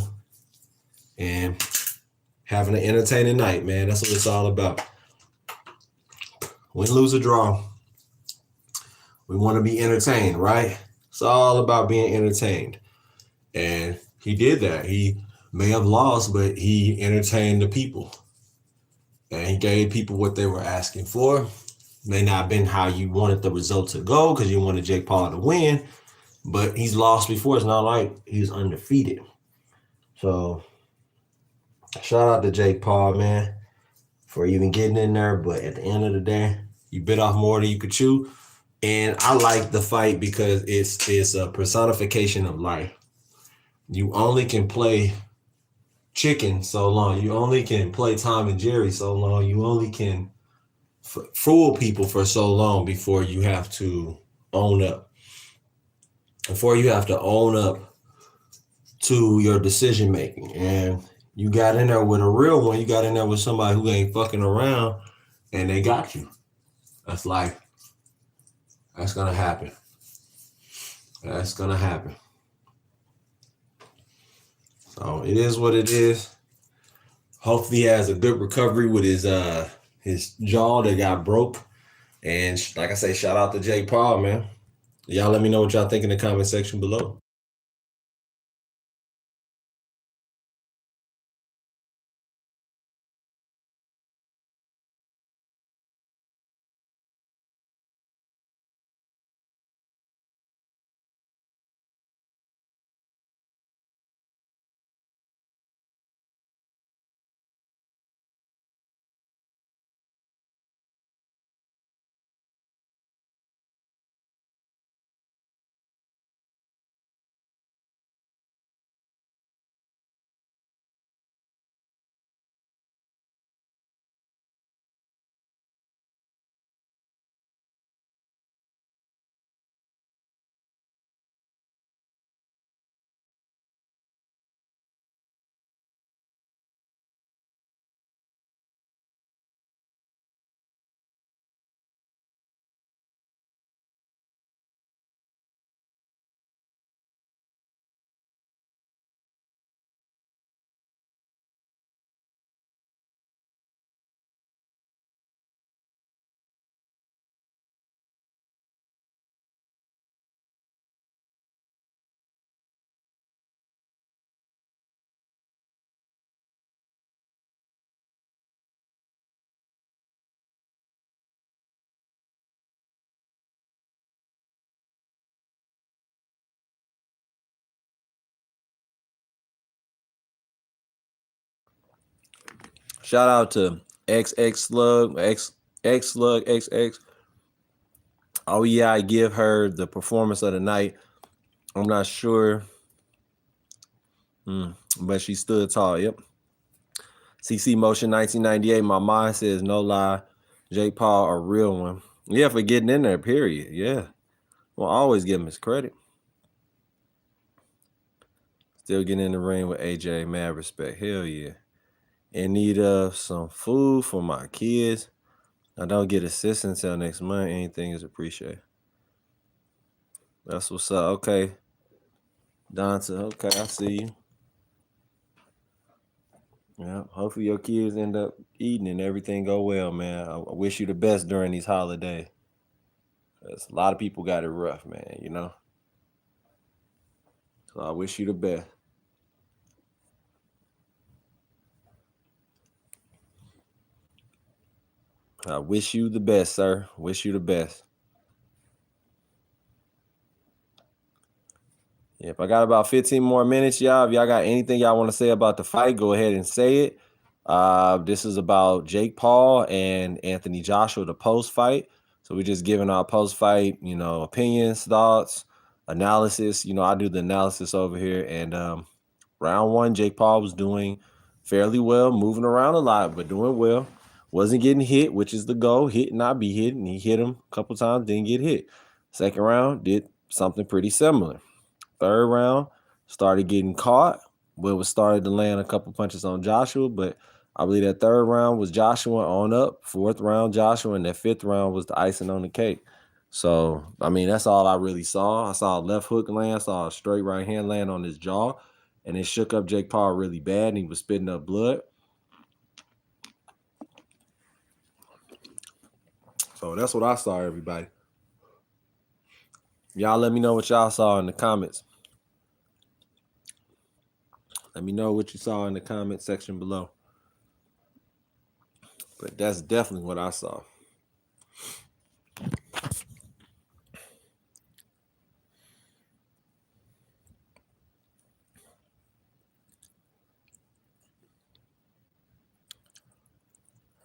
and having an entertaining night, man. That's what it's all about. Win, lose, or draw. We want to be entertained, right? It's all about being entertained. And he did that. He may have lost, but he entertained the people. And he gave people what they were asking for. May not have been how you wanted the result to go because you wanted Jake Paul to win, but he's lost before. It's not like he's undefeated. So shout out to Jake Paul, man, for even getting in there. But at the end of the day, you bit off more than you could chew. And I like the fight because it's a personification of life. You only can play chicken so long. You only can play Tom and Jerry so long. You only can fool people for so long before you have to own up. Before you have to own up to your decision making. And you got in there with a real one. You got in there with somebody who ain't fucking around and they got you. That's life. That's gonna happen. That's gonna happen. So it is what it is. Hopefully he has a good recovery with his jaw that got broke. And like I say, shout out to Jake Paul, man. Y'all let me know what y'all think in the comment section below. Shout out to XX Slug, X Slug XX. Oh yeah, I give her the performance of the night. I'm not sure, but she stood tall. Yep. CC Motion 1998. My mind says no lie. Jake Paul a real one. Yeah, for getting in there. Period. Yeah, well, always give him his credit. Still getting in the ring with AJ. Mad respect. Hell yeah. In need of some food for my kids. I don't get assistance until next month. Anything is appreciated. That's what's up. Okay. Dante, okay, I see you. Yeah, hopefully your kids end up eating and everything go well, man. I wish you the best during these holidays. Cause a lot of people got it rough, man, you know? So I wish you the best. I wish you the best, sir. Wish you the best. Yeah, if I got about 15 more minutes, y'all, if y'all got anything y'all want to say about the fight, go ahead and say it. This is about Jake Paul and Anthony Joshua, the post-fight. So we're just giving our post-fight, opinions, thoughts, analysis. I do the analysis over here. And round one, Jake Paul was doing fairly well, moving around a lot, but doing well. Wasn't getting hit, which is the goal. Hit, not be hit. And he hit him a couple times, didn't get hit. Second round, did something pretty similar. Third round, started getting caught. Will was started to land a couple punches on Joshua, but I believe that third round was Joshua on up. Fourth round, Joshua, and that fifth round was the icing on the cake. So, I mean, that's all I really saw. I saw a left hook land, saw a straight right hand land on his jaw, and it shook up Jake Paul really bad, and he was spitting up blood. So that's what I saw, everybody. Y'all let me know what y'all saw in the comments. Let me know what you saw in the comment section below. But that's definitely what I saw.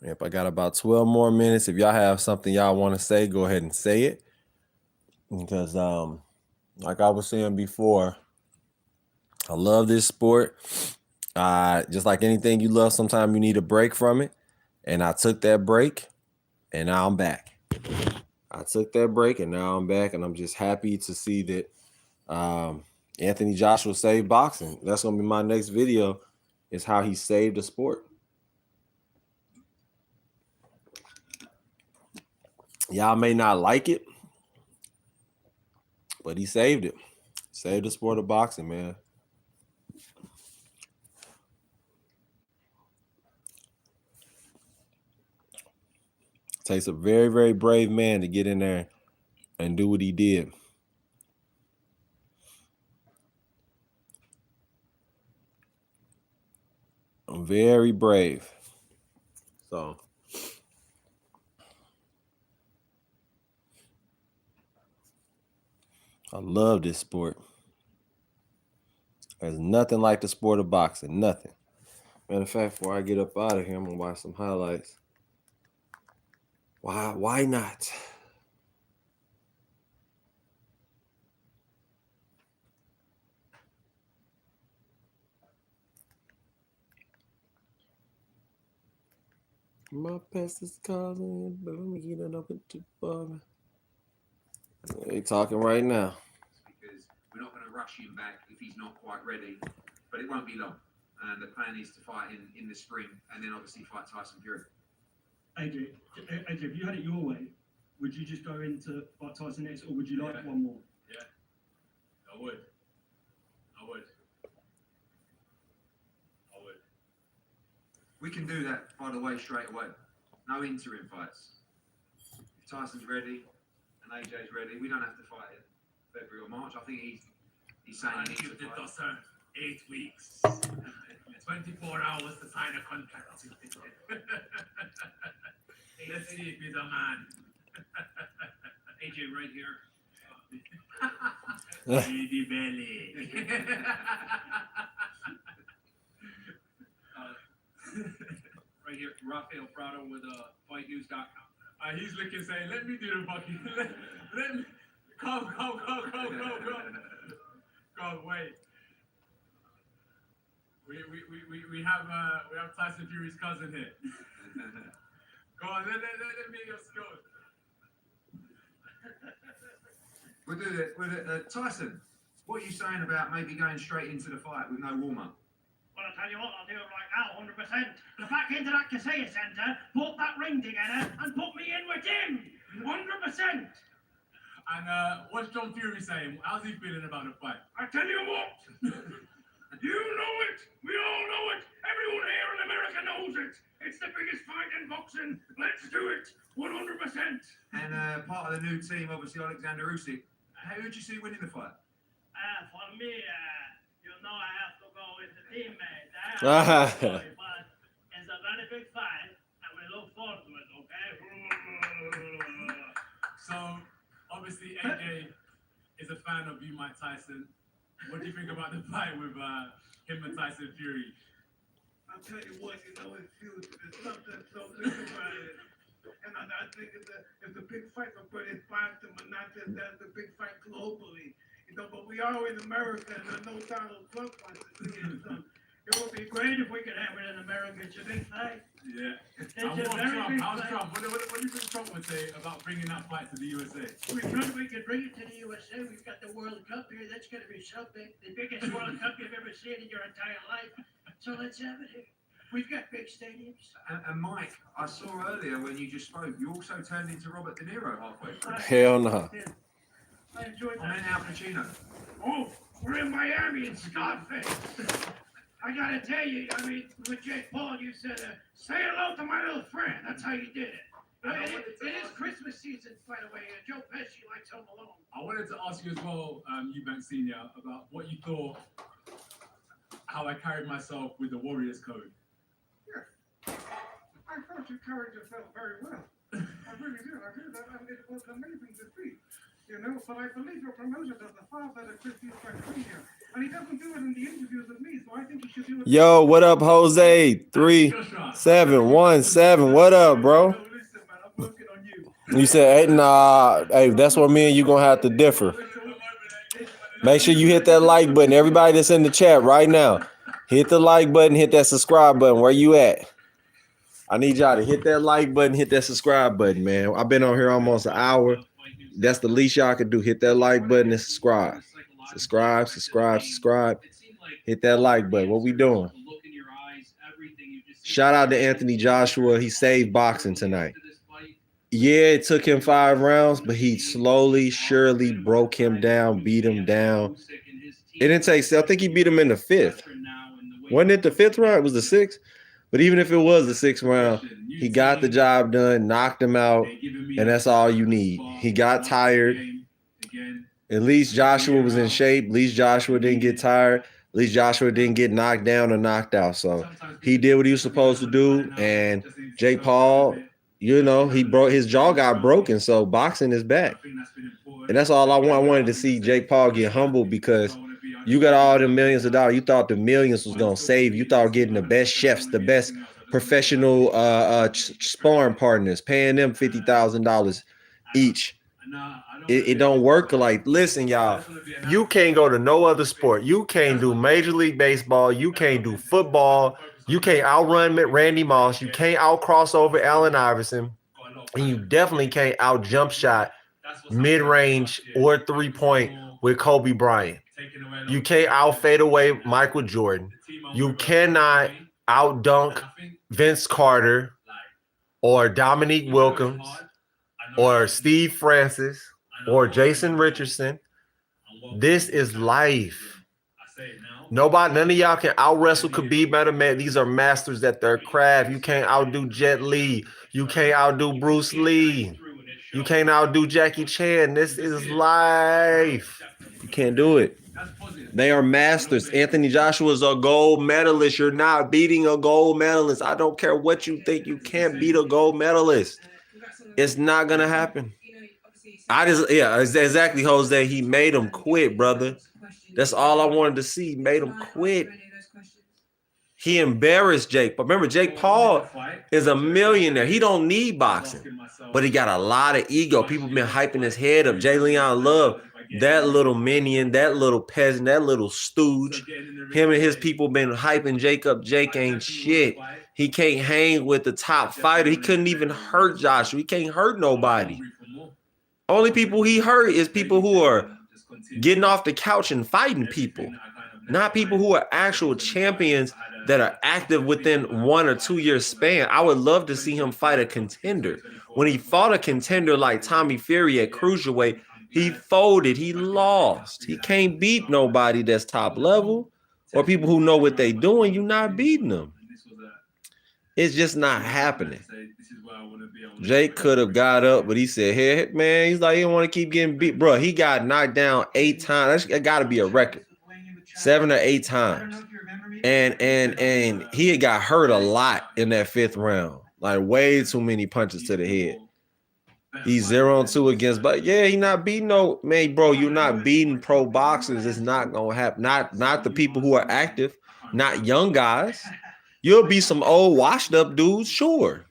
If I got about 12 more minutes, if y'all have something y'all want to say, go ahead and say it. Because like I was saying before, I love this sport. Just like anything you love, sometimes you need a break from it. And I took that break, and now I'm back. I took that break, and now I'm back, and I'm just happy to see that Anthony Joshua saved boxing. That's going to be my next video, is how he saved the sport. Y'all may not like it, but he saved it. Saved the sport of boxing, man. It takes a very, very brave man to get in there and do what he did. I'm very brave. So I love this sport. There's nothing like the sport of boxing. Nothing. Matter of fact, before I get up out of here, I'm gonna watch some highlights. Why not? My pest is calling, but let me get it up into bug. They talking right now. Because we're not going to rush him back if he's not quite ready, but it won't be long. And the plan is to fight in the spring, and then obviously fight Tyson Fury. AJ, if you had it your way, would you just go into fight Tyson next, or would you like one more? Yeah, I would. We can do that, by the way, straight away. No interim fights. If Tyson's ready and AJ's ready, we don't have to fight in February or March. I think he's saying he needs to fight. 8 weeks. 24 hours to sign a contract. Let's see if he's a man. AJ right here. Baby belly. Right Rafael Prado with FightNews.com. He's looking saying, let me do the fucking, let me, go, wait. We have Tyson Fury's cousin here. Go on, let me just go. We'll do it. Tyson, what are you saying about maybe going straight into the fight with no warm-up? Well, I'll tell you what, I'll do it right now, 100%. Get back into that Casilla Centre, put that ring together, and put me in with him! 100%! And what's John Fury saying? How's he feeling about the fight? I tell you what! You know it! We all know it! Everyone here in America knows it! It's the biggest fight in boxing! Let's do it! 100%! And part of the new team, obviously, Alexander Usyk. Who would you see winning the fight? For me, you know I have to go with the teammate. But it's a very big fight, and we look forward to it, okay? So, obviously, AJ is a fan of you, Mike Tyson. What do you think about the fight with him and Tyson Fury? I'll tell you what, you know, it's huge. There's something so big about it. And I think it's a big fight for British boxing, but not just that, it's a big fight globally. You know, but we are in America, and I know Donald Trump wants to see it. So it would be great if we could have it in America. It's a big fight. Yeah. It's And a very big how's fight. Trump? What do you think Trump would say about bringing that fight to the USA? We could bring it to the USA. We've got the World Cup here. That's going to be something. The biggest World Cup you've ever seen in your entire life. So let's have it here. We've got big stadiums. And Mike, I saw earlier when you just spoke, you also turned into Robert De Niro halfway through. Hell no. I enjoyed I meant that. Al Pacino. Oh, we're in Miami in Scarface. I gotta tell you, I mean, with Jake Paul, you said, say hello to my little friend. That's how you did it. It is Christmas season, by the way. Joe Pesci likes Home Alone. I wanted to ask you as well, Eubank Senior, about what you thought, how I carried myself with the Warriors code. I thought you carried yourself very well. I really did. I did. And it was amazing to see. You know, but I believe your promoter does a far better Christmas Garcia. And he doesn't do it in the interviews with me, so I think he should do it. Yo, what up, Jose? 3717. What up, bro? Listen, man, I'm working on you. You said, hey, nah, hey, that's what me and you gonna have to differ. Make sure you hit that like button. Everybody that's in the chat right now, hit the like button, hit that subscribe button. Where you at? I need y'all to hit that like button, hit that subscribe button, man. I've been on here almost an hour. That's the least y'all can do. Hit that like button and subscribe. Subscribe. Hit that like button. What we doing? Shout out to Anthony Joshua. He saved boxing tonight. Yeah, it took him 5 rounds, but he slowly, surely broke him down, beat him down. It didn't take, I think he beat him in the 5th. Wasn't it the 5th round? It was the 6th. But even if it was the 6th round, he got the job done, knocked him out, and that's all you need. He got tired. At least Joshua was in shape. At least Joshua didn't get tired. At least Joshua didn't get knocked down or knocked out. So he did what he was supposed to do. And Jake Paul, you know, his jaw got broken. So boxing is back. And that's all I want. I wanted to see Jake Paul get humbled because you got all the millions of dollars. You thought the millions was going to save. You thought getting the best chefs, the best professional sparring partners, paying them $50,000 each. It don't work like, listen, y'all, you can't go to no other sport. You can't do Major League Baseball. You can't do football. You can't outrun Randy Moss. You can't out-cross over Allen Iverson. And you definitely can't out-jump shot, mid-range, or three-point with Kobe Bryant. You can't out-fade away Michael Jordan. You cannot out-dunk Vince Carter or Dominique Wilkins or Steve Francis or Jason Richardson. This is life. None of y'all can out-wrestle Khabib Nurmagomedov. These are masters at their craft. You can't outdo Jet Li. You can't outdo Bruce Lee. You can't outdo Jackie Chan. This is life. You can't do it. They are masters. Anthony Joshua is a gold medalist. You're not beating a gold medalist. I don't care what you think. You can't beat a gold medalist. It's not going to happen. Exactly, Jose. He made him quit, brother. That's all I wanted to see. He made him quit. He embarrassed Jake. But remember, Jake Paul is a millionaire. He don't need boxing, but he got a lot of ego. People been hyping his head up. Jay Leon Love, that little minion, that little peasant, that little stooge. Him and his people been hyping Jake up. Jake ain't shit. He can't hang with the top fighter. He couldn't even hurt Joshua. He can't hurt nobody. Only people he hurt is people who are getting off the couch and fighting people, not people who are actual champions that are active within 1 or 2 year span. I would love to see him fight a contender. When he fought a contender like Tommy Fury at cruiserweight, he folded. He lost. He can't beat nobody that's top level or people who know what they doing. You're not beating them. It's just not happening. Jake could have got up, but he said, hey, man, he's like, he don't want to keep getting beat. Bro, he got knocked down 8 times. That got to be a record. 7 or 8 times. And he had got hurt a lot in that 5th round. Like way too many punches to the head. He's 0-2 against, but yeah, he not beating no, man, bro, you're not beating pro boxers. It's not going to happen. Not the people who are active, not young guys. You'll be some old washed up dudes, sure.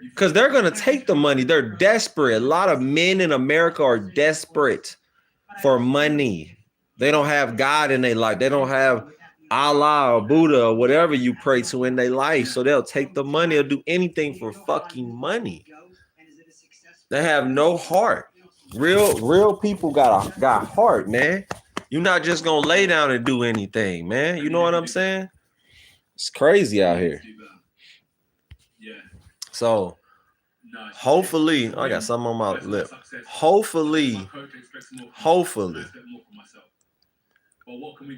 Because they're going to take the money. They're desperate. A lot of men in America are desperate for money. They don't have God in their life. They don't have Allah or Buddha or whatever you pray to in their life. So they'll take the money or do anything for fucking money. They have no heart. Real people got heart, man. You're not just going to lay down and do anything, man. You know what I'm saying? It's crazy out here. So hopefully, I got something on my lip. Hopefully,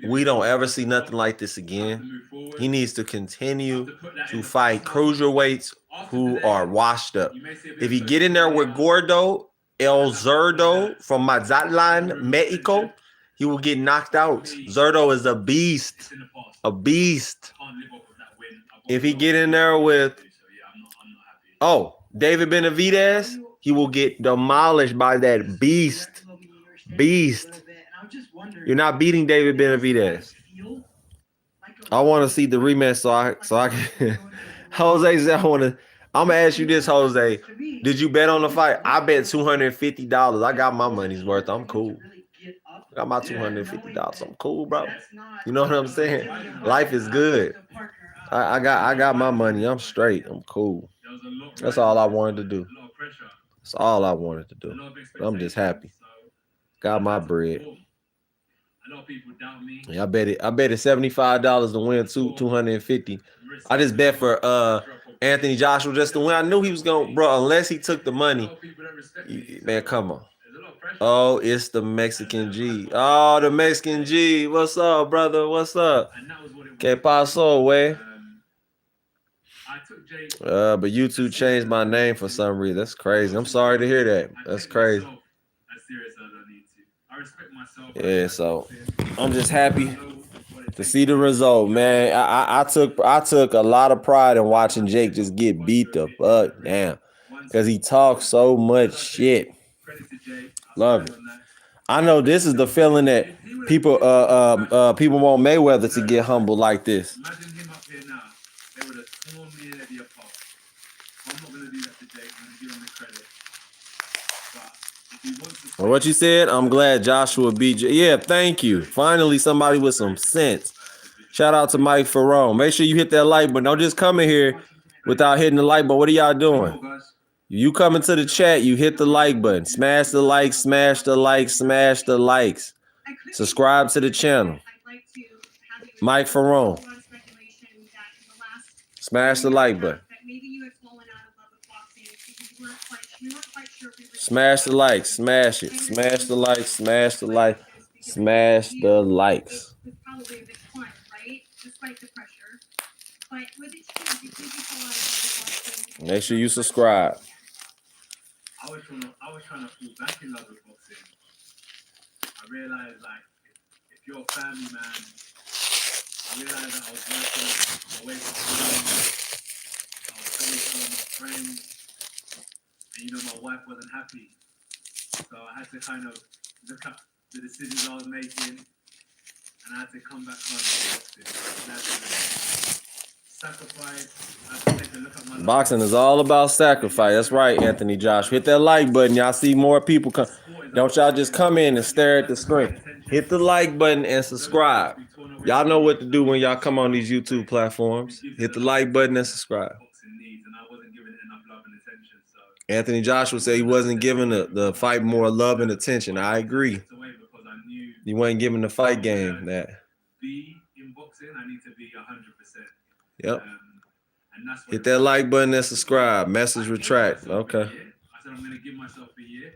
we don't ever see nothing like this again. He needs to continue to fight cruiserweights who are washed up. If he get in there with Gordo, El Zurdo from Mazatlan, Mexico, he will get knocked out. Zurdo is a beast. A beast. If he get in there with David Benavidez, he will get demolished by that beast. Beast. You're not beating David Benavidez. I want to see the rematch so I can Jose said I'm gonna ask you this, Jose. Did you bet on the fight? I bet $250. I got my money's worth. I'm cool. I got my $250. I'm cool, bro. You know what I'm saying? Life is good. I got my money. I'm straight. I'm cool. That's all I wanted to do. That's all I wanted to do. But I'm just happy. Got my bread. Yeah, I bet it $75 to win $250. I just bet for Anthony Joshua just to win. I knew he was going, bro, unless he took the money. Man, come on. Oh, it's the Mexican G. Oh, the Mexican G. What's up, brother? What's up? Que paso, way? But YouTube changed my name for some reason. That's crazy. I'm sorry to hear that. That's crazy. Yeah, so I'm just happy to see the result, man. I took a lot of pride in watching Jake just get beat the fuck down because he talks so much shit. Love it. I know this is the feeling that people want Mayweather to get humble like this. Imagine him up here now. They would have torn me in the apart. I'm not going to do that to Jake. I'm going to give him the credit. But if he wants to... Well, what you said, I'm glad Joshua beat you. Yeah, thank you. Finally, somebody with some sense. Shout out to Mike Ferrone. Make sure you hit that like button. Don't just come in here without hitting the like button. What are y'all doing? You come into the chat, you hit the like button. Smash the like, smash the like, smash the likes. Subscribe to the channel. Mike Ferrone. Smash the like button. Smash the like, smash it. Smash the like, smash the like, smash the likes. Make sure you subscribe. I was trying to fall back in love with boxing. I realized, like, if you're a family man, I realized that I was working away from home, I was away from my friends, and my wife wasn't happy. So I had to kind of look at the decisions I was making, and I had to come back home to boxing. sacrifice. I have to take a look at my Boxing is all about sacrifice. That's right, Anthony Josh. Hit that like button. Y'all see more people come. Don't y'all just come in and stare at the screen. Hit the like button and subscribe. Y'all know what to do when y'all come on these YouTube platforms. Hit the like button and subscribe. boxing needs, and I wasn't giving it enough love and attention. So Anthony Joshua said he wasn't giving the fight more love and attention. I agree. away because I knew He wasn't giving the fight game that. be in boxing, I need to be 100%. Yep. And that's what Hit that like button and subscribe. Message retract. Okay. I said I'm going to give myself a year.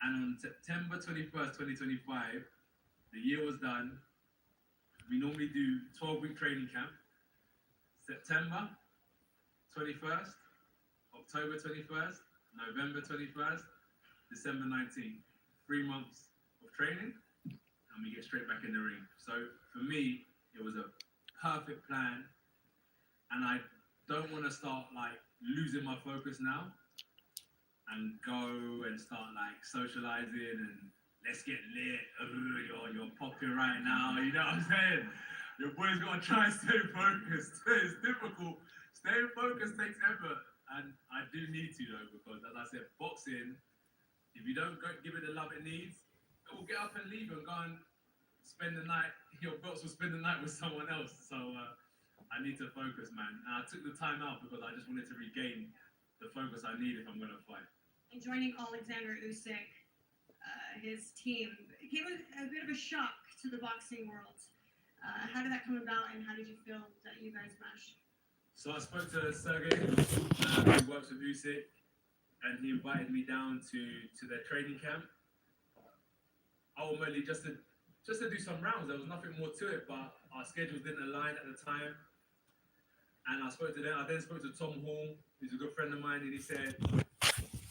And on September 21st, 2025, the year was done. We normally do 12-week training camp. September 21st, October 21st, November 21st, December 19th. 3 months of training, and we get straight back in the ring. So for me, it was a perfect plan. And I don't want to start like losing my focus now and go and start like socializing and let's get lit. You're popping right now. You know what I'm saying? Your boy's got to try and stay focused. It's difficult. Staying focused takes effort. And I do need to though, because as I said, boxing, if you don't give it the love it needs, it will get up and leave and go and spend the night. Your belts will spend the night with someone else. So I need to focus, man. And I took the time out because I just wanted to regain the focus I need if I'm going to fight. And joining Alexander Usyk, his team, it came a bit of a shock to the boxing world. How did that come about, and how did you feel that you guys meshed? So I spoke to Sergey, who works with Usyk, and he invited me down to their training camp. Ultimately, just to do some rounds. There was nothing more to it, but our schedules didn't align at the time. And I spoke to them. I then spoke to Tom Hall, who's a good friend of mine, and he said,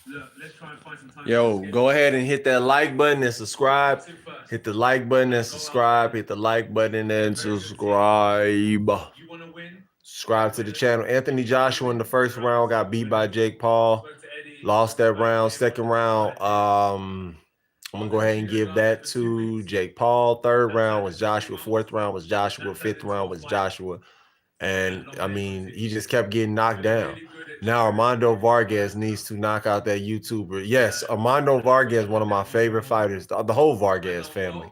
"Look, let's try and find some time." Yo, go ahead and hit that like button and subscribe. Hit the like button and subscribe. Hit the like button and subscribe. You want to win? Subscribe to the channel. Anthony Joshua in the first round got beat by Jake Paul. Lost that round. Second round, I'm gonna go ahead and give that to Jake Paul. Third round was Joshua. Fourth round was Joshua. Fifth round was Joshua. And I mean, he just kept getting knocked down. Now Armando Vargas needs to knock out that YouTuber. Yes, Armando Vargas, one of my favorite fighters. The whole Vargas family.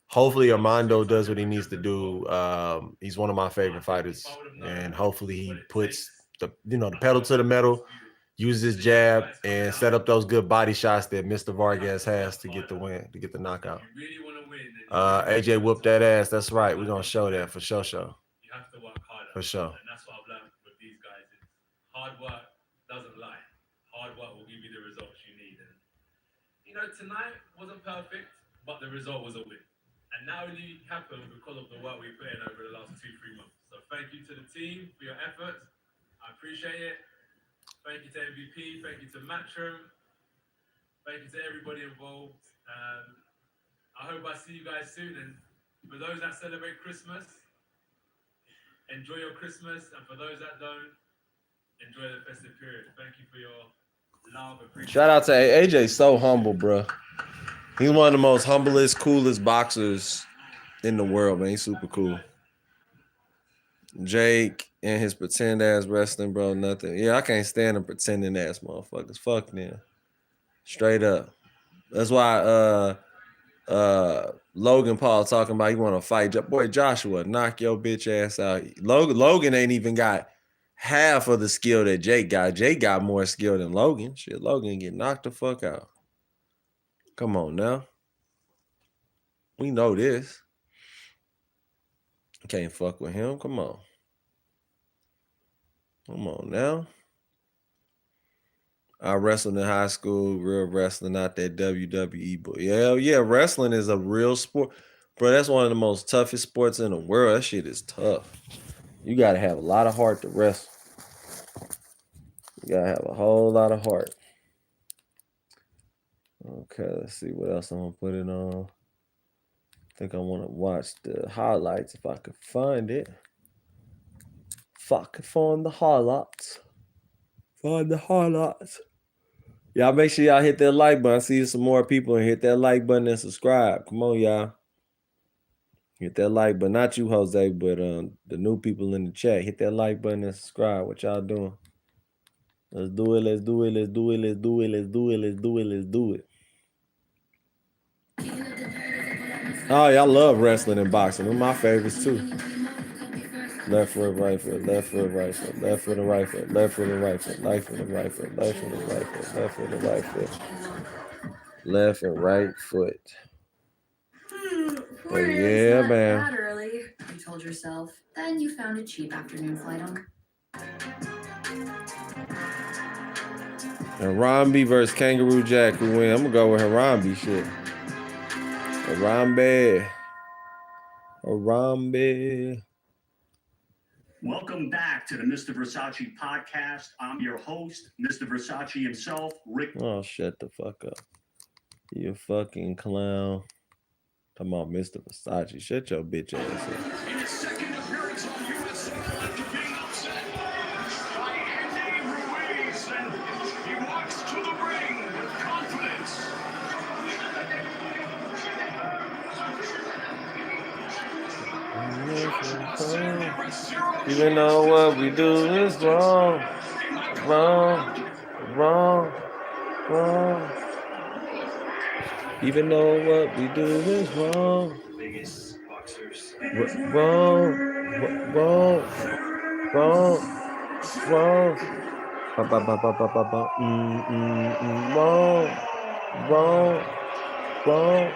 Hopefully Armando does what he needs to do. He's one of my favorite fighters, and hopefully he puts the pedal to the metal, uses his jab, and set up those good body shots that Mr. Vargas has to get the win, to get the knockout. AJ whooped that ass. That's right. We're gonna show that for sure. You have to work harder. For sure. And that's what I've learned with these guys. Is hard work doesn't lie. Hard work will give you the results you need. And tonight wasn't perfect, but the result was a win. And that only happened because of the work we put in over the last 2-3 months. So thank you to the team for your efforts. I appreciate it. Thank you to MVP. Thank you to Matchroom. Thank you to everybody involved. I hope I see you guys soon. And for those that celebrate Christmas, enjoy your Christmas. And for those that don't, enjoy the festive period. Thank you for your love. Shout out to AJ. So humble, bro. He's one of the most humblest, coolest boxers in the world, man. He's super cool. Jake and his pretend ass wrestling, bro. Nothing. Yeah, I can't stand them pretending ass motherfuckers. Fuck them. Straight up. That's why Logan Paul talking about he want to fight. Boy, Joshua, knock your bitch ass out. Logan ain't even got half of the skill that Jake got. Jake got more skill than Logan. Shit, Logan get knocked the fuck out. Come on now. We know this. Can't fuck with him. Come on. Come on now. I wrestled in high school, real wrestling, not that WWE. But yeah, wrestling is a real sport. Bro, that's one of the most toughest sports in the world. That shit is tough. You got to have a lot of heart to wrestle. You got to have a whole lot of heart. Okay, let's see what else I'm going to put it on. I think I want to watch the highlights if I could find it. If I could find the highlights. Find the highlights. Y'all make sure y'all hit that like button. I see some more people and hit that like button and subscribe. Come on, y'all. Hit that like button. Not you, Jose, but the new people in the chat. Hit that like button and subscribe. What y'all doing? Let's do it. Let's do it. Let's do it. Let's do it. Let's do it. Let's do it. Let's do it. Oh, y'all love wrestling and boxing. They're my favorites too. Left foot, right foot, left foot, right foot, left foot, and right foot, left foot, and right foot, left foot, and right foot, left foot, and right foot, left foot, and right foot, left and right foot. Oh yeah, man. That early, you told yourself. Then you found a cheap afternoon flight home. Harambe versus Kangaroo Jack. Who win? I'm gonna go with Harambe. Shit. Harambe. Harambe. Welcome back to the Mr. Versace podcast. I'm your host, Mr. Versace himself, Rick. Oh, shut the fuck up. You fucking clown. Talking about Mr. Versace. Shut your bitch ass up. In his second appearance on US soil after being upset by Andy Ruiz, and he walks to the ring with confidence. Even though what we do is wrong, wrong, wrong, wrong. Even though what we do is wrong, wrong, wrong, wrong, wrong. Wrong, wrong, wrong.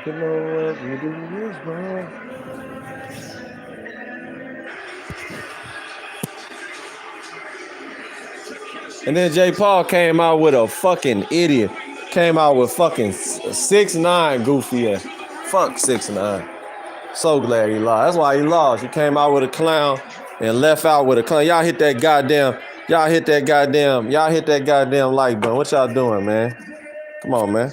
Even though what we do is wrong. And then Jake Paul came out with a fucking idiot. Came out with fucking 6'9" goofy ass. Fuck 6'9". So glad he lost. That's why he lost. He came out with a clown and left out with a clown. Y'all hit that goddamn like button. What y'all doing, man? Come on, man.